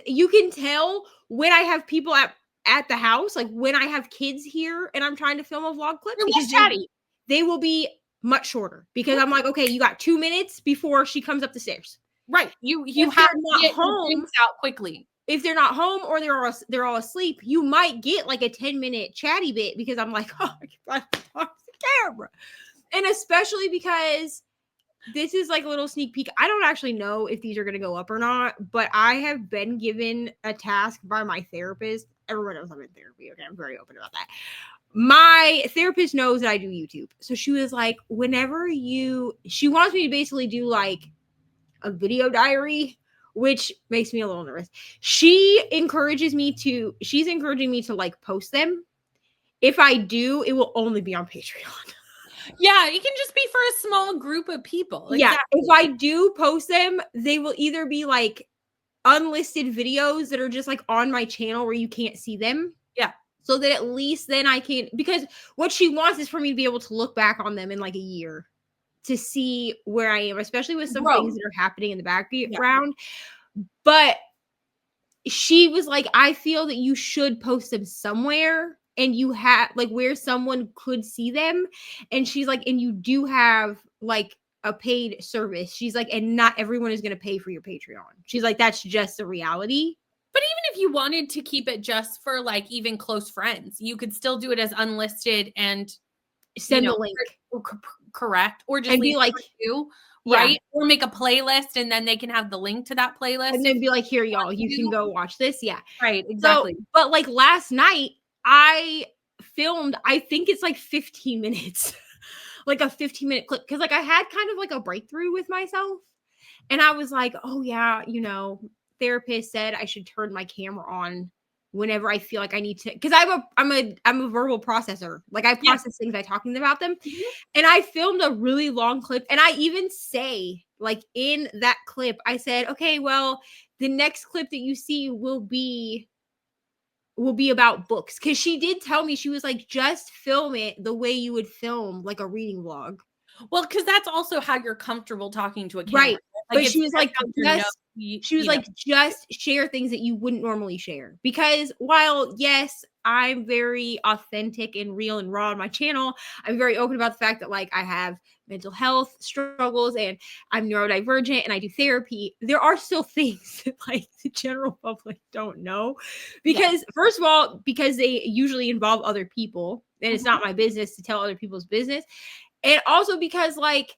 you can tell when I have people at the house, like when I have kids here and I'm trying to film a vlog clip, You're because less chatty. they will be much shorter, because I'm like, okay, you got 2 minutes before she comes up the stairs. Right. You If have they're to not get your home, drinks out quickly. if they're not home or they're all asleep, you might get like a 10-minute chatty bit, because I'm like, oh, I can talk to the camera. And especially because this is like a little sneak peek. I don't actually know if these are going to go up or not, but I have been given a task by my therapist. Everyone knows I'm in therapy. Okay, I'm very open about that. My therapist knows that I do YouTube. So she was like, she wants me to basically do like a video diary, which makes me a little nervous. She's encouraging me to like post them. If I do, it will only be on Patreon. Yeah, it can just be for a small group of people. Yeah, Exactly. if I do post them, they will either be like unlisted videos that are just like on my channel where you can't see them. Yeah. So that at least then I can, because what she wants is for me to be able to look back on them in like a year to see where I am, especially with some things that are happening in the background. Yeah. But she was like, I feel that you should post them somewhere, and you have like where someone could see them. And she's like, and you do have like a paid service. She's like, and not everyone is going to pay for your Patreon. She's like, that's just the reality. But even if you wanted to keep it just for like even close friends, you could still do it as unlisted and send the link. Correct. Or just and be like, you, right? Yeah. Or make a playlist and then they can have the link to that playlist. And then be like, here, y'all, you can go watch this. Yeah. Right. Exactly. So, but like last night, I filmed, I think it's like 15 minutes, like a 15-minute clip. Cause like I had kind of like a breakthrough with myself. And I was like, oh yeah, therapist said I should turn my camera on whenever I feel like I need to, because I'm a verbal processor. Like I process things by talking about them. Mm-hmm. And I filmed a really long clip, and I even say, like in that clip, I said, okay, well, the next clip that you see will be about books. Because she did tell me, she was like, just film it the way you would film like a reading vlog. Well, because that's also how you're comfortable talking to a camera. Right. Like, but she was like, just share things that you wouldn't normally share. Because while, yes, I'm very authentic and real and raw on my channel, I'm very open about the fact that like I have mental health struggles and I'm neurodivergent and I do therapy. There are still things that like the general public don't know. Because first of all, because they usually involve other people, and it's not my business to tell other people's business. And also because like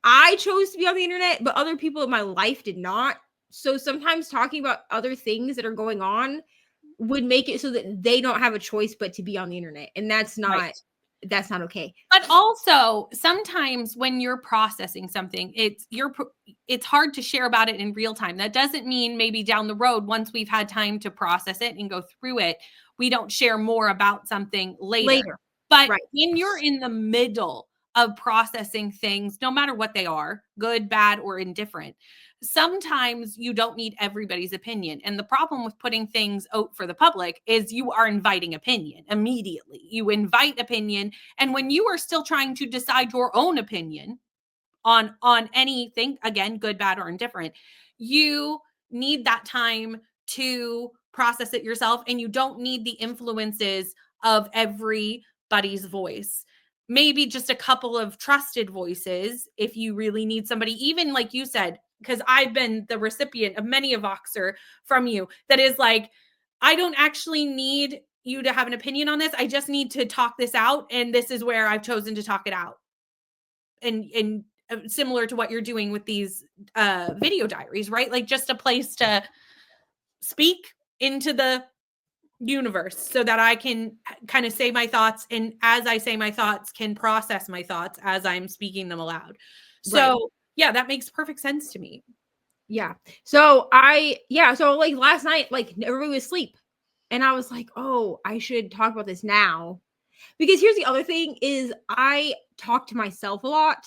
I chose to be on the internet, but other people in my life did not. So sometimes talking about other things that are going on would make it so that they don't have a choice but to be on the internet. And that's not okay. But also sometimes when you're processing something, it's hard to share about it in real time. That doesn't mean maybe down the road, once we've had time to process it and go through it, we don't share more about something later. But when you're in the middle of processing things, no matter what they are, good, bad, or indifferent, sometimes you don't need everybody's opinion. And the problem with putting things out for the public is you are inviting opinion immediately. You invite opinion. And when you are still trying to decide your own opinion on anything, again, good, bad, or indifferent, you need that time to process it yourself. And you don't need the influences of everybody's voice. Maybe just a couple of trusted voices if you really need somebody, even like you said, because I've been the recipient of many a Voxer from you that is like, I don't actually need you to have an opinion on this. I just need to talk this out. And this is where I've chosen to talk it out. And similar to what you're doing with these video diaries, right? Like just a place to speak into the universe so that I can kind of say my thoughts, and as I say my thoughts, can process my thoughts as I'm speaking them aloud. So yeah, that makes perfect sense to me. Yeah. So like last night, like everybody was asleep, and I was like, oh, I should talk about this now, because here's the other thing is I talk to myself a lot.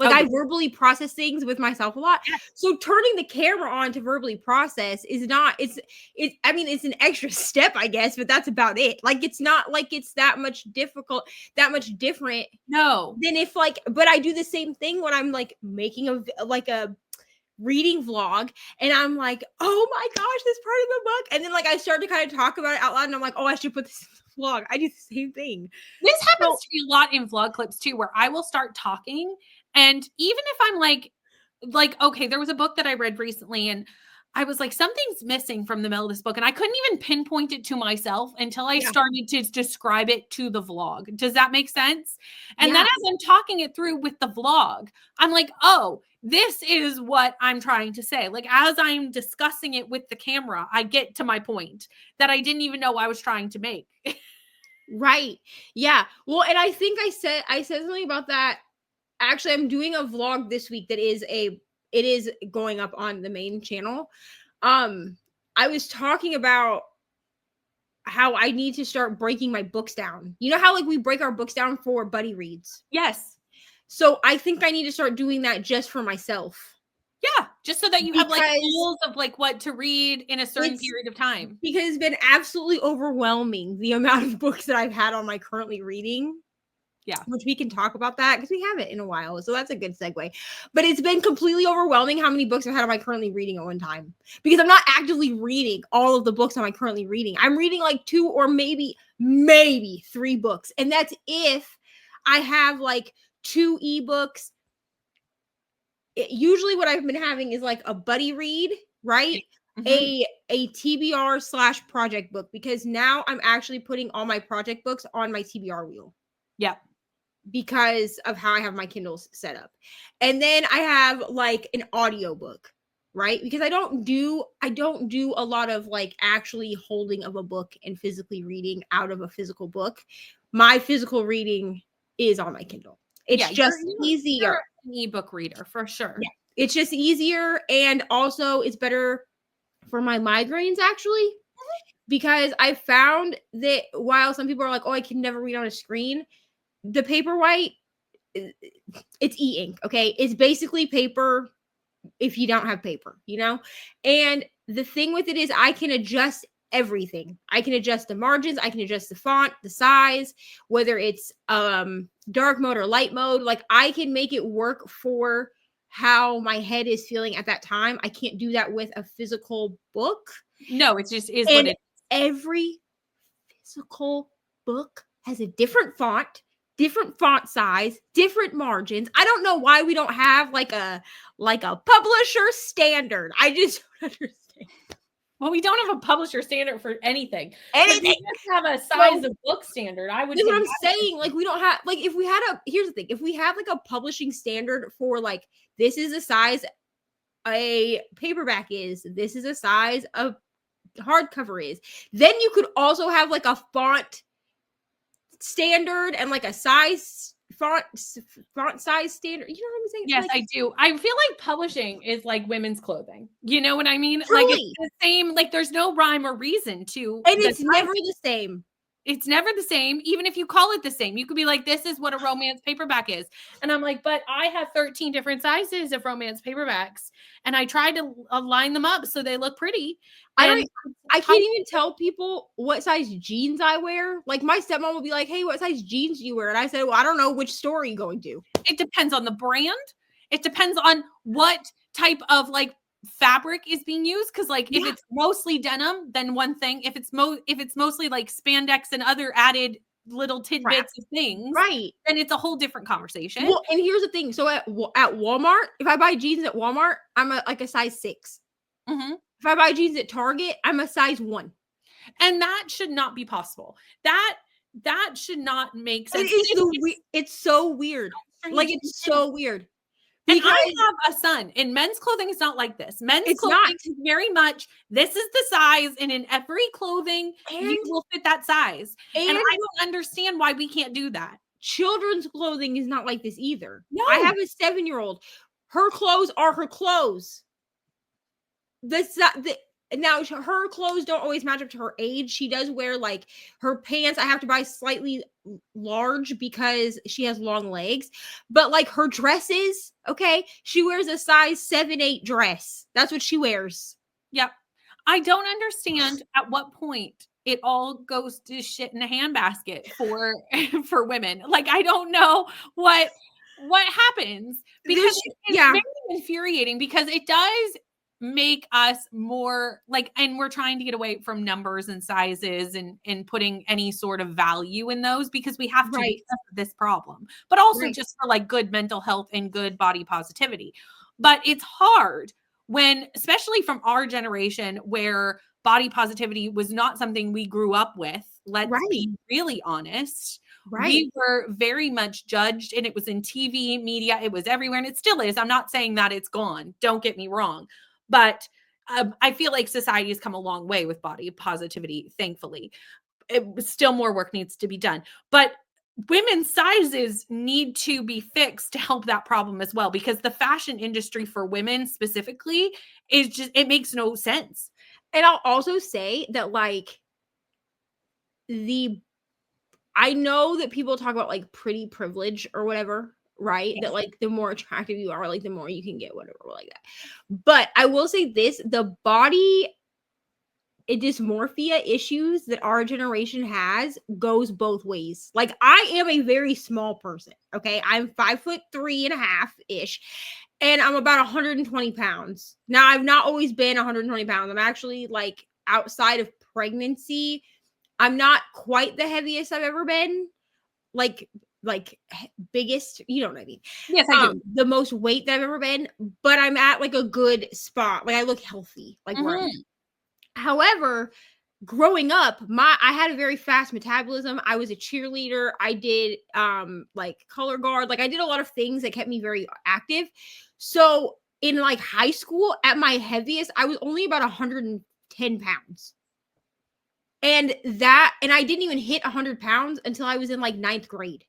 Like, Oh, I yeah. verbally process things with myself a lot. Yeah. So turning the camera on to verbally process is not, I mean, it's an extra step, I guess, but that's about it. Like, it's not like it's that much different No. than if like, but I do the same thing when I'm like making a reading vlog and I'm like, oh my gosh, this part of the book. And then like I start to kind of talk about it out loud and I'm like, oh, I should put this in the vlog. I do the same thing. This happens So, to me a lot in vlog clips too, where I will start talking, and even if I'm like, okay, there was a book that I read recently, and I was like, something's missing from the middle of this book, and I couldn't even pinpoint it to myself until I yeah. started to describe it to the vlog. Does that make sense? And then Yeah. as I'm talking it through with the vlog, I'm like, oh, this is what I'm trying to say. Like, as I'm discussing it with the camera, I get to my point that I didn't even know I was trying to make. Right. Yeah. Well, and I think I said something about that. Actually, I'm doing a vlog this week that it is going up on the main channel. I was talking about how I need to start breaking my books down. You know how like we break our books down for buddy reads? Yes. So I think I need to start doing that just for myself. Yeah, just so that you have like Because goals of like what to read in a certain period of time. Because it's been absolutely overwhelming the amount of books that I've had on my currently reading. Yeah. Which we can talk about that because we haven't in a while. So that's a good segue. But it's been completely overwhelming how many books I've had on my currently reading at one time. Because I'm not actively reading all of the books on my currently reading. I'm reading like 2 or maybe 3 books. And that's if I have like 2 ebooks. Usually what I've been having is like a buddy read, right? Mhm. A TBR / project book, because now I'm actually putting all my project books on my TBR wheel Yeah. because of how I have my Kindles set up. And then I have like an audiobook, right? Because I don't do a lot of like actually holding of a book and physically reading out of a physical book. My physical reading is on my Kindle. It's Yeah, just you're easier. an ebook reader for sure. Yeah. It's just easier, and also it's better for my migraines actually, because I found that while some people are like, oh, I can never read on a screen, the Paperwhite, it's e-ink, okay? It's basically paper if you don't have paper, you know? And the thing with it is I can adjust everything. I can adjust the margins, I can adjust the font, the size, whether it's dark mode or light mode. Like I can make it work for how my head is feeling at that time. I can't do that with a physical book. No, it just is what And it is. every physical book has a different font size, different margins. I don't know why we don't have like a publisher standard. I just don't understand. Well, we don't have a publisher standard for anything. But Anything. we just have a size of book standard. I would That's take what I'm that. saying. Like we don't have like if we had a here's the thing. If we have like a publishing standard for like this is the size a paperback is, this is a size a hardcover is, then you could also have like a font standard and like a size font size standard. You know what I'm saying? Yes, like, I do. I feel like publishing is like women's clothing. You know what I mean? Like truly. it's the same, like there's no rhyme or reason to And the it's never the same. It's never the same, even if you call it the same. You could be like, this is what a romance paperback is. And I'm like, but I have 13 different sizes of romance paperbacks. And I tried to line them up so they look pretty. I can't even tell people what size jeans I wear. Like my stepmom will be like, hey, what size jeans do you wear? And I said, well, I don't know. Which store are you going to? It depends on the brand. It depends on what type of like fabric is being used, because like if it's mostly denim, then one thing. If it's mostly like spandex and other added little tidbits of things, right, then it's a whole different conversation. Well, and here's the thing. So at Walmart, if I buy jeans at Walmart, I'm like a size 6. Mm-hmm. If I buy jeans at Target, I'm a size 1. And that should not be possible. That should not make sense. It's so weird. Like it's so weird. And I have a son, and men's clothing is not like this. Men's clothing is very much, this is the size, and in every clothing, you will fit that size. And I don't understand why we can't do that. Children's clothing is not like this either. No. I have a 7-year-old. Her clothes are her clothes. now her clothes don't always match up to her age. She does wear like her pants. I have to buy slightly large because she has long legs, but like her dresses, okay, she wears a size 7-8 dress. That's what she wears. Yep. I don't understand at what point it all goes to shit in a handbasket for for women. Like, I don't know what happens, because it's very infuriating, because it does make us more like, and we're trying to get away from numbers and sizes and putting any sort of value in those, because we have to because of this problem, but also just for like good mental health and good body positivity. But it's hard when, especially from our generation, where body positivity was not something we grew up with. Let's be really honest. We were very much judged, and it was in TV, media, it was everywhere, and it still is. I'm not saying that it's gone. Don't get me wrong. But I feel like society has come a long way with body positivity, thankfully. Still more work needs to be done. But women's sizes need to be fixed to help that problem as well, because the fashion industry for women specifically is just, it makes no sense. And I'll also say that like I know that people talk about like pretty privilege or whatever, right? That like the more attractive you are, like the more you can get, whatever, like that. But I will say this, the body dysmorphia issues that our generation has goes both ways. Like, I am a very small person, okay? I'm 5'3.5" ish, and I'm about 120 pounds. Now, I've not always been 120 pounds. I'm actually like, outside of pregnancy, I'm not quite the heaviest I've ever been. Like biggest, you know what I mean? Yes, I do. The most weight that I've ever been, but I'm at like a good spot. Like, I look healthy, like where I'm at. However, growing up, I had a very fast metabolism. I was a cheerleader. I did like color guard. Like, I did a lot of things that kept me very active. So in like high school, at my heaviest, I was only about 110 pounds. And I didn't even hit 100 pounds until I was in like 9th grade.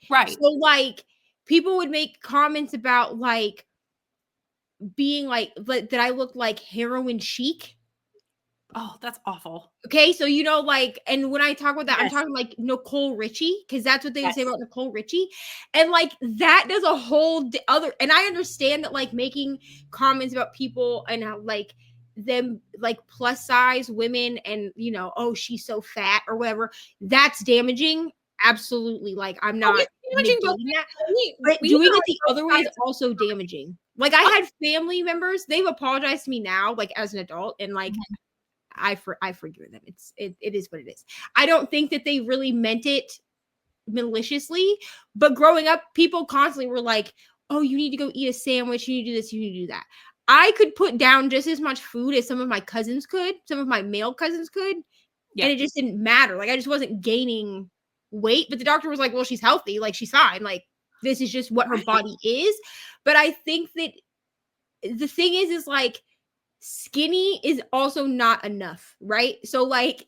Right. So like, people would make comments about like being like that I looked like heroin chic. Oh, that's awful. Okay, so you know, like, and when I talk about that, I'm talking like Nicole Richie, because that's what they would say about Nicole Richie. And like, that does a whole other, and I understand that like making comments about people and how like them like plus size women and, you know, oh, she's so fat or whatever, that's damaging. Absolutely. Like, I'm not negating that. But doing it the other way is also damaging. Like, I had family members, they've apologized to me now, like as an adult, and like, I forgive them. It is what it is. I don't think that they really meant it maliciously, but growing up, people constantly were like, oh, you need to go eat a sandwich, you need to do this, you need to do that. I could put down just as much food as some of my cousins could, some of my male cousins could, and it just didn't matter. Like, I just wasn't gaining weight, but the doctor was like, well, she's healthy, like she's fine, like this is just what her body is. But I think that the thing is like, skinny is also not enough, right? So like,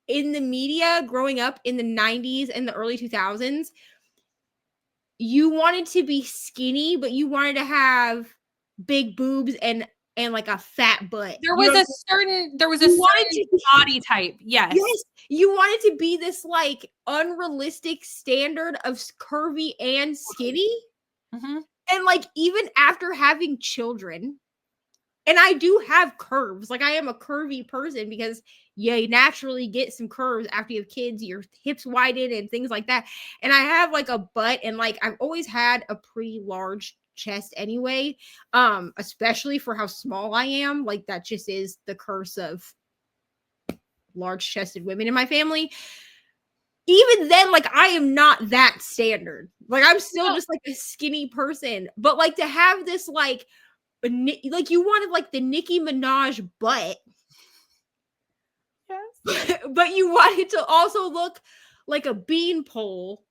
in the media growing up in the 90s and the early 2000s, you wanted to be skinny, but you wanted to have big boobs and like a fat butt. There was a certain body type. Yes. You wanted to be this like unrealistic standard of curvy and skinny. And like, even after having children, and I do have curves. Like, I am a curvy person because you naturally get some curves after you have kids, your hips widen and things like that. And I have like a butt, and like, I've always had a pretty large chest anyway, especially for how small I am. Like, that just is the curse of large chested women in my family. Even then, like, I am not that standard. Like, I'm still just like a skinny person, but like, to have this like you wanted like the Nicki Minaj butt, but you wanted to also look like a beanpole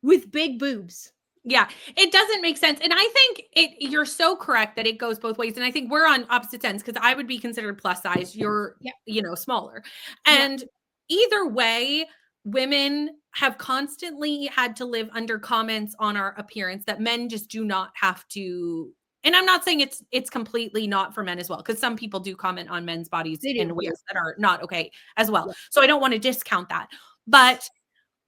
with big boobs. Yeah, it doesn't make sense. And I think you're so correct that it goes both ways. And I think we're on opposite ends, because I would be considered plus size. You're, you know, smaller. And either way, women have constantly had to live under comments on our appearance that men just do not have to And I'm not saying it's completely not for men as well, because some people do comment on men's bodies in ways that are not okay as well. So I don't want to discount that. But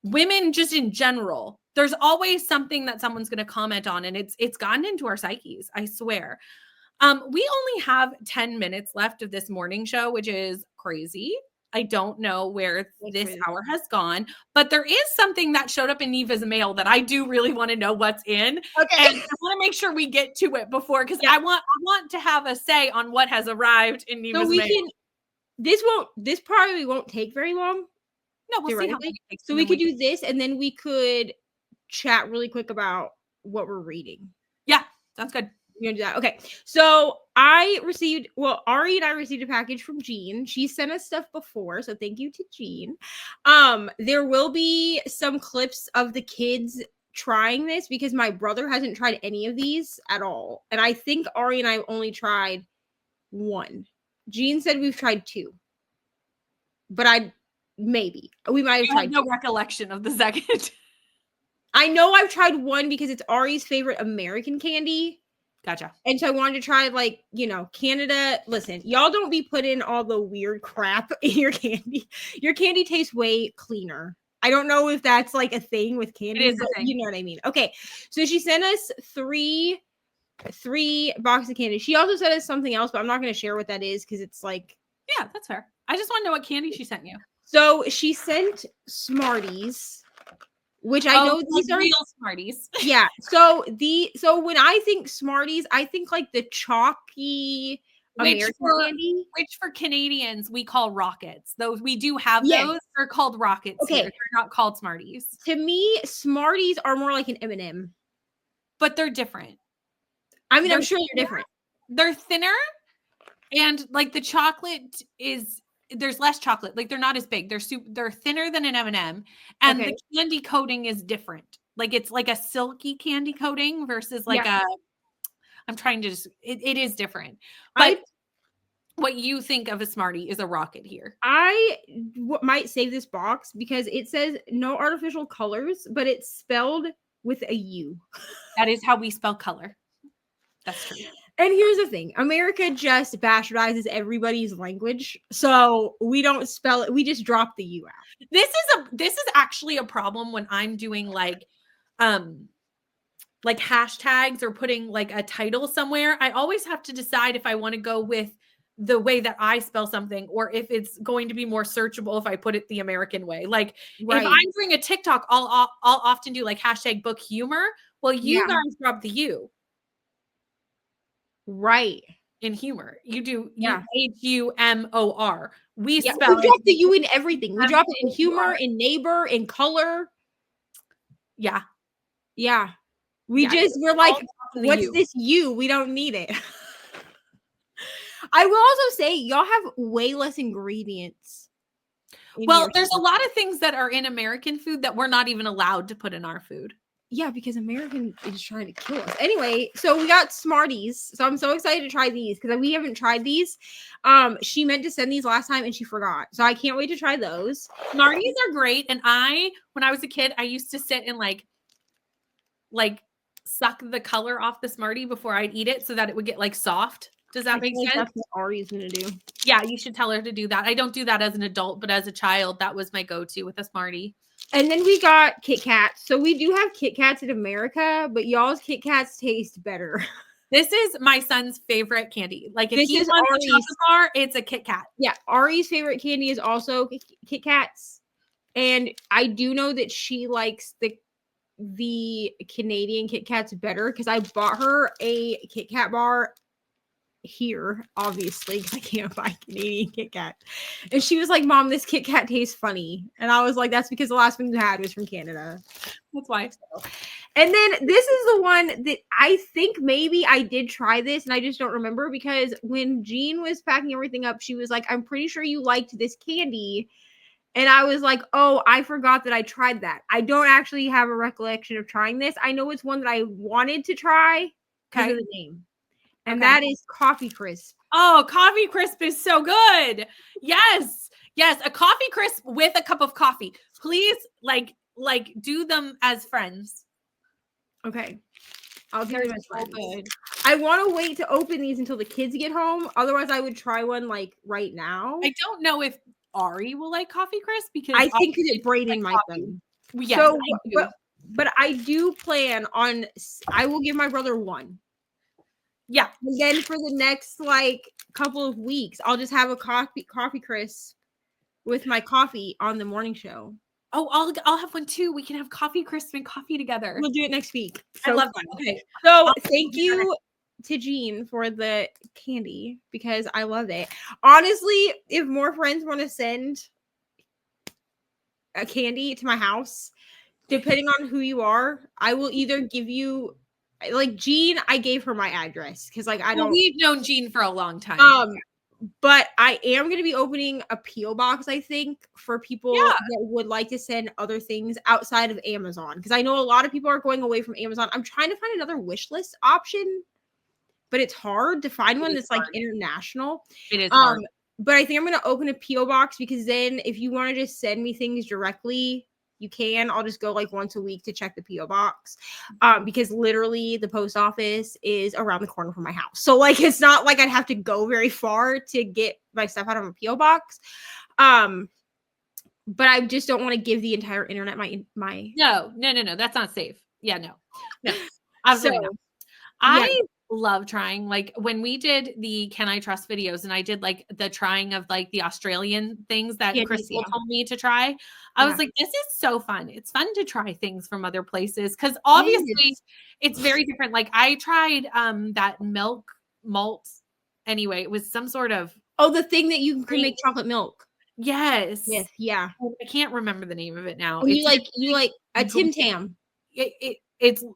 women just in general, there's always something that someone's going to comment on, and it's gotten into our psyches, I swear. We only have 10 minutes left of this morning show, which is crazy. I don't know where this hour has gone, but there is something that showed up in Neva's mail that I do really want to know what's in. Okay. And I want to make sure we get to it before, because I want to have a say on what has arrived in Neva's mail. This probably won't take very long. No, we'll see how long it takes. So we could do this, and then we could chat really quick about what we're reading. Yeah, sounds good. We're gonna do that. Okay. So Ari and I received a package from Jean. She sent us stuff before, so thank you to Jean. There will be some clips of the kids trying this, because my brother hasn't tried any of these at all. And I think Ari and I only tried one. Jean said we've tried two. But we might have tried no recollection of the second. I know I've tried one because it's Ari's favorite American candy. Gotcha. And so I wanted to try, like, Canada. Listen, y'all don't be putting all the weird crap in your candy. Your candy tastes way cleaner. I don't know if that's like a thing with candy. It is a thing. You know what I mean? Okay. So she sent us three boxes of candy. She also sent us something else, but I'm not going to share what that is, because it's like. Yeah, that's fair. I just want to know what candy she sent you. So she sent Smarties, which I know these are real Smarties. Yeah. So when I think Smarties, I think like the chalky American candy. Which for Canadians we call Rockets. Those we do have those. They're called Rockets. Okay, they're not called Smarties. To me, Smarties are more like an M&M, but they're different. I mean, I'm sure they're different. They're thinner, and like the chocolate is. There's less chocolate. Like they're not as big. They're thinner than an M&M, and the candy coating is different. Like it's like a silky candy coating versus like I'm trying to it is different. But what you think of a Smartie is a Rocket here. I might save this box because it says no artificial colors, but it's spelled with a U. That is how we spell color. That's true. And here's the thing. America just bastardizes everybody's language. So we don't spell it. We just drop the U out. This is actually a problem when I'm doing like hashtags or putting like a title somewhere. I always have to decide if I want to go with the way that I spell something, or if it's going to be more searchable if I put it the American way. Like if I'm doing a TikTok, I'll often do like hashtag book humor. Well, you guys drop the U. Right. In humor. You do HUMOR. We spell we drop the U in everything. We drop it in humor, in neighbor, in color. Yeah. Yeah. We're like, what's this U? We don't need it. I will also say y'all have way less ingredients. Well, there's a lot of things that are in American food that we're not even allowed to put in our food. Yeah, because American is trying to kill us. Anyway, so we got Smarties. So I'm so excited to try these because we haven't tried these. She meant to send these last time and she forgot. So I can't wait to try those. Smarties are great. And when I was a kid, I used to sit and like suck the color off the Smartie before I'd eat it so that it would get like soft. Does that make sense? That's what Ari's gonna do. Yeah, you should tell her to do that. I don't do that as an adult, but as a child, that was my go-to with a Smartie. And then we got Kit Kats. So we do have Kit Kats in America, but y'all's Kit Kats taste better. This is my son's favorite candy. Like if he wants a chocolate bar, it's a Kit Kat. Yeah, Ari's favorite candy is also Kit Kats. And I do know that she likes the Canadian Kit Kats better because I bought her a Kit Kat bar here, obviously, because I can't buy Canadian Kit Kat. And she was like, Mom, this Kit Kat tastes funny. And I was like, that's because the last one you had was from Canada. That's why. And then this is the one that I think maybe I did try this and I just don't remember because when Jean was packing everything up, she was like, I'm pretty sure you liked this candy. And I was like, oh, I forgot that I tried that. I don't actually have a recollection of trying this. I know it's one that I wanted to try because of the name. And that is Coffee Crisp. Oh, Coffee Crisp is so good. Yes. Yes. A Coffee Crisp with a cup of coffee. Please, like do them as friends. Okay. I'll do They're them as so friends. good. I want to wait to open these until the kids get home. Otherwise, I would try one like right now. I don't know if Ari will like Coffee Crisp because I think Ari that Brayden like might coffee. them. Yes, So, I do. but I do plan on. I will give my brother one. Yeah. And then for the next like couple of weeks, I'll just have a coffee crisp with my coffee on the morning show. Oh, I'll have one too. We can have Coffee Crisp and coffee together. We'll do it next week. I love that. Okay. So thank you to Jean for the candy because I love it. Honestly, if more friends want to send a candy to my house, depending on who you are, I will either give you like Jean, I gave her my address because like I don't. We've known Jean for a long time. But I am going to be opening a P.O. box, I think, for people that would like to send other things outside of Amazon. Because I know a lot of people are going away from Amazon. I'm trying to find another wish list option, but it's hard to find one that's like international. It is hard. But I think I'm going to open a P.O. box because then if you want to just send me things directly, you can. I'll just go like once a week to check the P.O. box because literally the post office is around the corner from my house. So like it's not like I'd have to go very far to get my stuff out of a P.O. box. But I just don't want to give the entire internet my No. That's not safe. Yeah, no. Absolutely not. I love trying, like when we did the Can I Trust videos and I did like the trying of like the Australian things that Crystal told me to try. I was like, this is so fun. It's fun to try things from other places because obviously it's very different. Like I tried that milk malt. Anyway, it was some sort of the thing that you can make chocolate milk. Yes. Yeah. I can't remember the name of it now. You like a Tim Tam.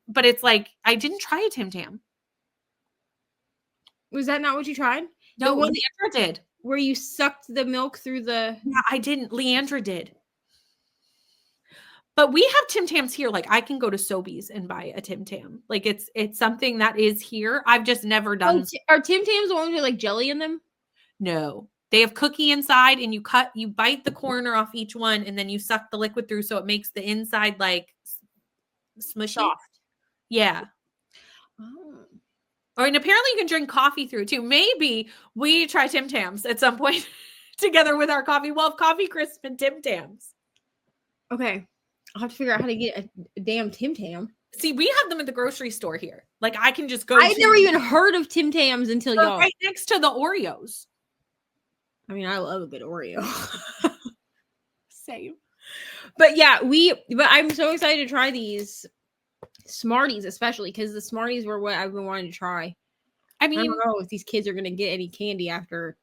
But it's like I didn't try a Tim Tam. Was that not what you tried? No, Leandra did. Where you sucked the milk through the... Yeah, I didn't. Leandra did. But we have Tim Tams here. Like I can go to Sobeys and buy a Tim Tam. Like it's something that is here. I've just never done. Are Tim Tams the ones with like jelly in them? No. They have cookie inside and you bite the corner off each one and then you suck the liquid through so it makes the inside like smushy. Soft. Yeah. And apparently you can drink coffee through too. Maybe we try Tim Tams at some point together with our coffee. We'll have Coffee Crisp and Tim Tams. Okay. I'll have to figure out how to get a damn Tim Tam. See, we have them at the grocery store here. Like I can just go. I've never even heard of Tim Tams until y'all. Right next to the Oreos. I mean, I love a good Oreo. Same. But yeah, but I'm so excited to try these Smarties, especially because the Smarties were what I've been wanting to try. I mean, I don't know if these kids are going to get any candy after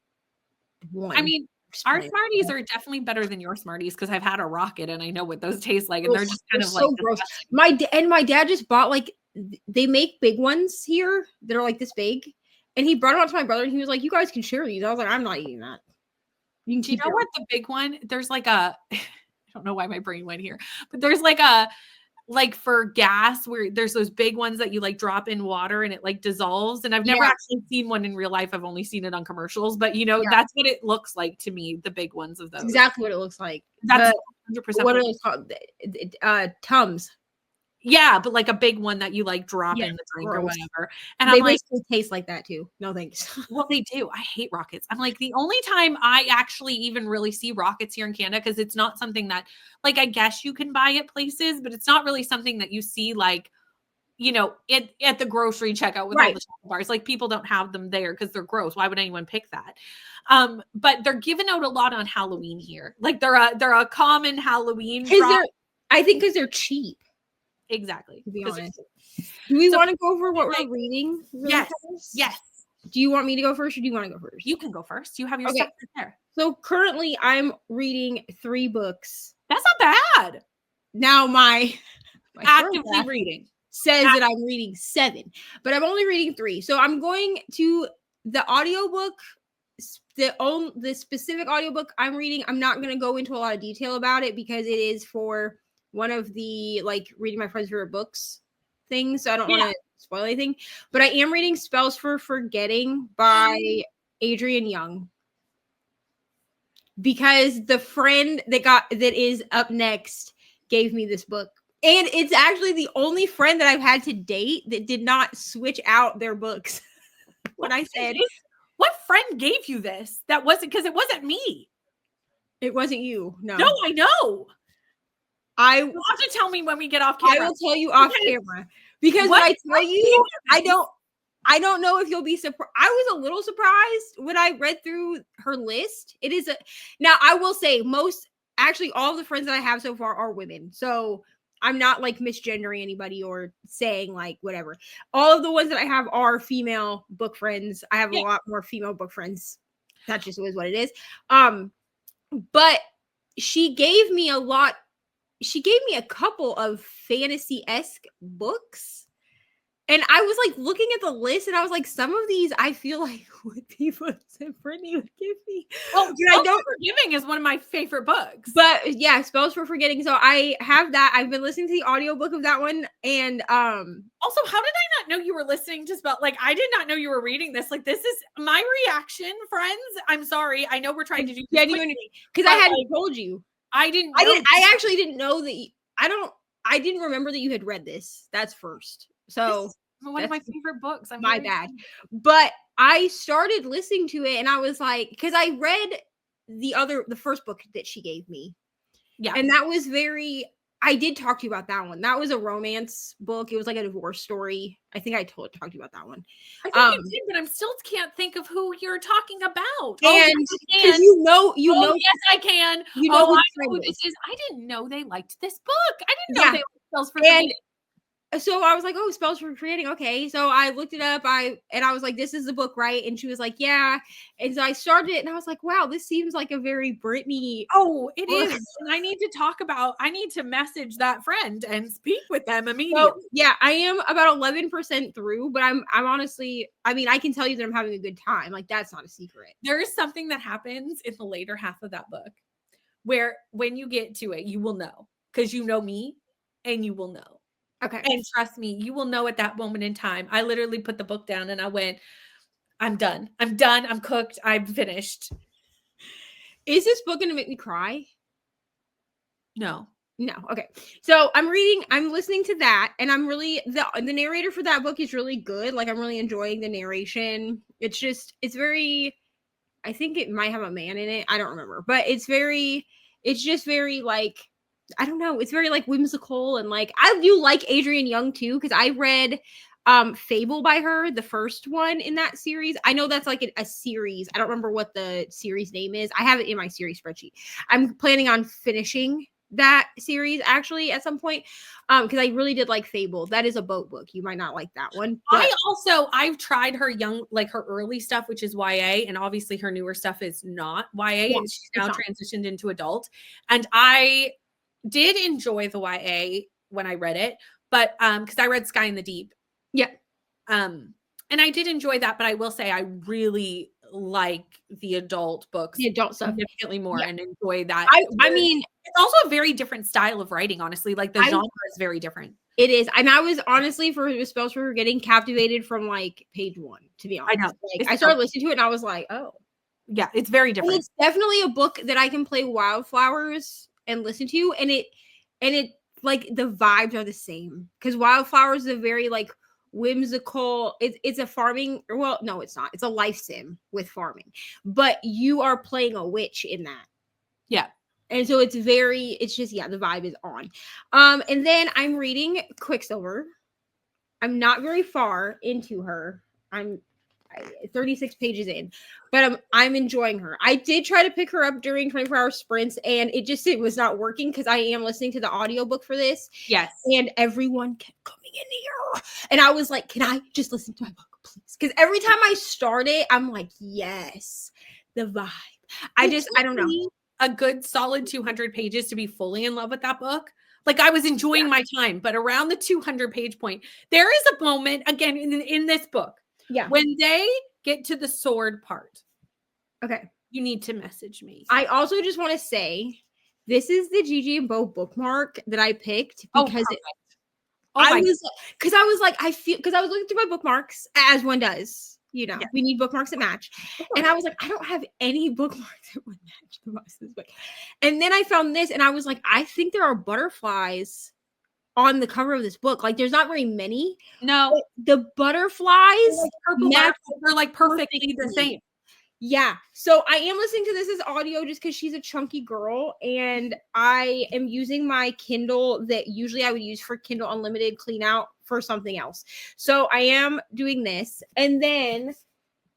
one. I mean, our Smarties are definitely better than your Smarties because I've had a Rocket and I know what those taste like, and they're just kind of so gross. My dad just bought like they make big ones here that are like this big, and he brought them out to my brother, and he was like, "You guys can share these." I was like, "I'm not eating that." Do you know what the big one? There's like a, I don't know why my brain went here, but there's like a, like for gas where there's those big ones that you like drop in water and it like dissolves. And I've never actually seen one in real life. I've only seen it on commercials, but you know, that's what it looks like to me. The big ones of those. Exactly what it looks like. That's 100%. What are those called? Tums. Yeah, but like a big one that you like drop in the drink or whatever. And they I'm like, taste like that too. No thanks. Well, they do. I hate Rockets. I'm like, the only time I actually even really see Rockets here in Canada, because it's not something that, like, I guess you can buy at places, but it's not really something that you see, like, you know, at the grocery checkout with all the chocolate bars. Like, people don't have them there because they're gross. Why would anyone pick that? But they're giving out a lot on Halloween here. Like, they're a common Halloween. I think because they're cheap. Exactly. To be honest. Do we want to go over what we're reading? Yes. Yes. Do you want me to go first or do you want to go first? You can go first. You have your stuff there. So currently I'm reading 3 books. That's not bad. Now my actively reading says that I'm reading 7, but I'm only reading 3. So I'm going to the audiobook, the specific audiobook I'm reading. I'm not going to go into a lot of detail about it because it is for one of the like reading my friend's favorite books things. So I don't want to spoil anything, but I am reading Spells for Forgetting by Adrienne Young because the friend that is up next gave me this book And it's actually the only friend that I've had to date that did not switch out their books. When I said, what friend gave you this? That wasn't, because it wasn't me. it wasn't you. No, I know. You'll have to tell me when we get off camera. I will tell you off camera, because when I tell you, I don't know if you'll be surprised. I was a little surprised when I read through her list. It is now I will say all of the friends that I have so far are women. So I'm not like misgendering anybody or saying like whatever. All of the ones that I have are female book friends. I have a lot more female book friends. That just is what it is. But she gave me a couple of fantasy-esque books. And I was like looking at the list and I was like, some of these I feel like would be books that Brittany would give me. Oh, Spells for Forgiving is one of my favorite books. But yeah, Spells for Forgetting. So I have that. I've been listening to the audiobook of that one. And also, how did I not know you were listening to I did not know you were reading this. Like, this is my reaction, friends. I'm sorry. I know we're trying to do genuinely, because I hadn't told you. I didn't. I actually didn't know that. I didn't remember that you had read this. That's first. So one of my favorite books. My bad. But I started listening to it and I was like, because I read the first book that she gave me. Yeah. And that was I did talk to you about that one. That was a romance book. It was like a divorce story. I think I talked to you about that one. I think you did, but I still can't think of who you're talking about. And because you know, yes, I can. You know who this is. I didn't know they liked this book. I didn't know they liked Spells for Forgetting. So I was like, oh, Spells for Creating. Okay. So I looked it up. I was like, this is the book, right? And she was like, yeah. And so I started it and I was like, wow, this seems like a very Brittany. Oh, it is. And I need to message that friend and speak with them immediately. So, yeah, I am about 11% through, but I'm honestly, I mean, I can tell you that I'm having a good time. Like, that's not a secret. There is something that happens in the later half of that book where when you get to it, you will know, because you know me and you will know. Okay. And trust me, you will know at that moment in time. I literally put the book down and I went, I'm done. I'm cooked. I'm finished. Is this book going to make me cry? No. Okay. So I'm listening to that, and I'm really, the narrator for that book is really good. Like, I'm really enjoying the narration. It's very, I think it might have a man in it. I don't remember, but it's just very like, I don't know. It's very like whimsical, and like I do like Adrienne Young too, because I read Fable by her, the first one in that series. I know that's like a series. I don't remember what the series name is. I have it in my series spreadsheet. I'm planning on finishing that series actually at some point, because I really did like Fable. That is a boat book. You might not like that one. But I've tried her her early stuff, which is YA, and obviously her newer stuff is not YA, and she's now transitioned into adult. And I did enjoy the YA when I read it, but because I read Sky in the Deep. Yeah. And I did enjoy that, but I will say I really like the adult books, the adult stuff significantly more, and enjoy that. I mean, it's also a very different style of writing, honestly. Like, the genre is very different. It is. And I was honestly, for Spells for Forgetting, captivated from like page 1, to be honest. I know. Like, I started listening to it and I was like, oh. Yeah, it's very different. And it's definitely a book that I can play Wildflowers and listen to, and it like the vibes are the same, because Wildflowers is a very like whimsical, it's a farming, well, no, it's not, it's a life sim with farming, but you are playing a witch in that. Yeah. And so it's just, the vibe is on. And then I'm reading Quicksilver. I'm not very far into her. I'm 36 pages in, but I'm enjoying her. I did try to pick her up during 24-hour sprints, and it was not working, because I am listening to the audiobook for this. Yes. And everyone kept coming in here. And I was like, can I just listen to my book, please? Because every time I start it, I'm like, yes, the vibe. I don't know. A good solid 200 pages to be fully in love with that book. Like, I was enjoying my time, but around the 200 page point, there is a moment again in this book. Yeah. When they get to the sword part. Okay. You need to message me. I also just want to say, this is the Gigi and Bo bookmark that I picked, because I was looking through my bookmarks, as one does. You know, we need bookmarks that match. And I was like, I don't have any bookmarks that would match the most of this book. And then I found this, and I was like, I think there are butterflies on the cover of this book. Like, there's not very many. No. But the butterflies, Like purple match butterflies, they're like perfectly the perfectly. same. Yeah. So I am listening to this as audio just because she's a chunky girl, and I am using my Kindle that usually I would use for Kindle Unlimited clean out for something else. So I am doing this. And then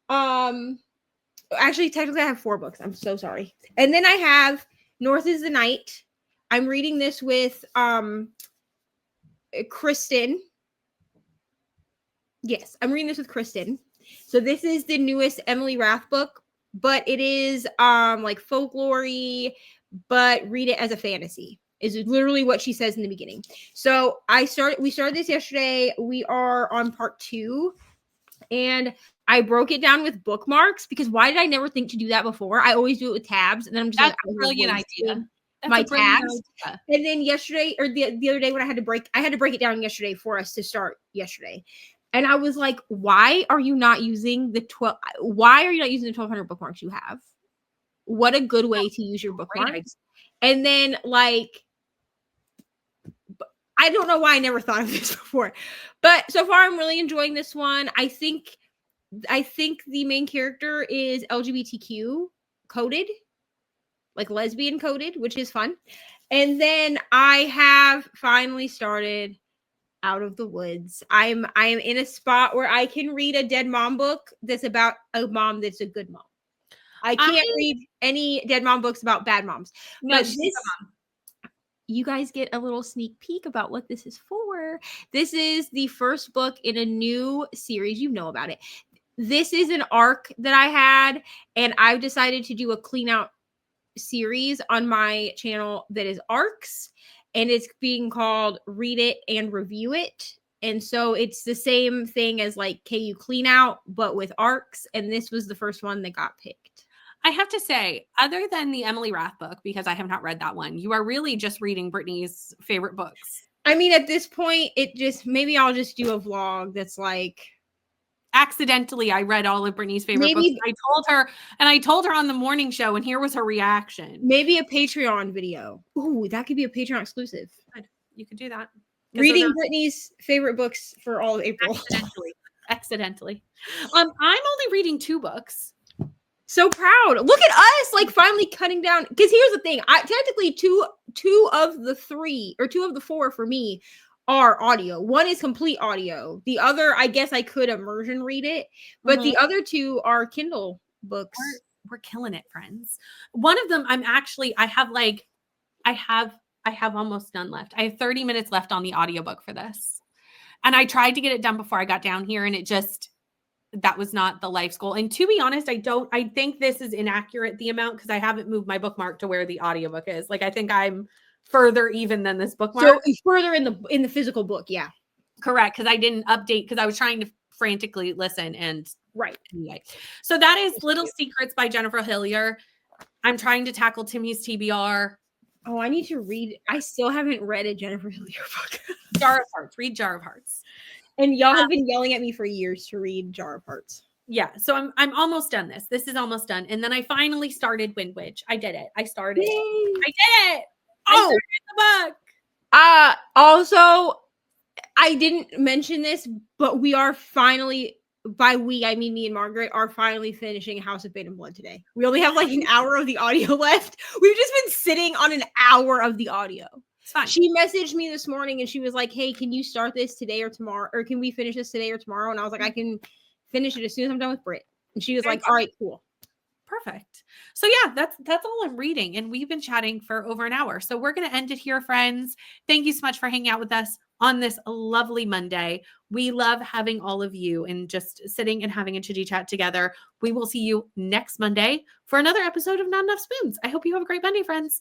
actually technically I have 4 books. I'm so sorry. And then I have North is the Night. I'm reading this with Kristen. Yes, I'm reading this with Kristen. So this is the newest Emily Rath book, but it is like folklore-y, but read it as a fantasy. Is literally what she says in the beginning. So we started this yesterday. We are on part 2, and I broke it down with bookmarks because why did I never think to do that before? I always do it with tabs, and then I'm just That's like, a brilliant idea. That's my a brilliant tabs. idea. And then yesterday or the other day when I had to break it down yesterday for us to start yesterday. And I was like, why are you not using the 1200 bookmarks you have? What a good way to use your bookmarks. And then like, I don't know why I never thought of this before, but so far I'm really enjoying this one. I think the main character is LGBTQ coded, like lesbian coded, which is fun. And then I have finally started Out of the Woods. I am in a spot where I can read a dead mom book that's about a mom that's a good mom. I can't read any dead mom books about bad moms. No, but you guys get a little sneak peek about what this is for. This is the first book in a new series. You know about it. This is an arc that I had, and I've decided to do a clean out series on my channel that is arcs, and it's being called Read It and Review It. And so it's the same thing as like KU Clean Out, but with arcs. And this was the first one that got picked. I have to say, other than the Emily Rath book, because I have not read that one, you are really just reading Brittany's favorite books. I mean, at this point, maybe I'll just do a vlog that's like, accidentally I read all of Brittany's favorite books. I told her on the morning show, and here was her reaction. Maybe a Patreon video. Ooh, that could be a Patreon exclusive. You could do that. Reading Brittany's favorite books for all of April. Accidentally. I'm only reading 2 books. So proud. Look at us, like finally cutting down. Because here's the thing. Technically two of the 3 or 2 of the 4 for me are audio. One is complete audio. The other, I guess I could immersion read it, but the other 2 are Kindle books. We're killing it, friends. One of them, I have almost none left. I have 30 minutes left on the audiobook for this. And I tried to get it done before I got down here, and that was not the life's goal. And to be honest, I think this is inaccurate, the amount, because I haven't moved my bookmark to where the audiobook is. Like, I think I'm further even than this bookmark. So it's further in the physical book, yeah. Correct, because I didn't update, because I was trying to frantically listen, and right. Anyway. So that is Little Secrets by Jennifer Hillier. I'm trying to tackle Timmy's TBR. Oh, I need to read. I still haven't read a Jennifer Hillier book. Jar of Hearts. Read Jar of Hearts. And y'all have been yelling at me for years to read Jar of Hearts. Yeah, so I'm almost done this. This is almost done. And then I finally started Wind Witch. I did it. I started. Yay. I did it. I started the book. Also, I didn't mention this, but we are finally, by we, I mean me and Margaret, are finally finishing House of Bane and Blood today. We only have like an hour of the audio left. We've just been sitting on an hour of the audio. It's fine. She messaged me this morning and she was like, hey, can you start this today or tomorrow? Or can we finish this today or tomorrow? And I was like, I can finish it as soon as I'm done with Britt. And she was like, all right, cool. Perfect. So yeah, that's all I'm reading. And we've been chatting for over an hour. So we're going to end it here, friends. Thank you so much for hanging out with us on this lovely Monday. We love having all of you and just sitting and having a chitty chat together. We will see you next Monday for another episode of Not Enough Spoons. I hope you have a great Monday, friends.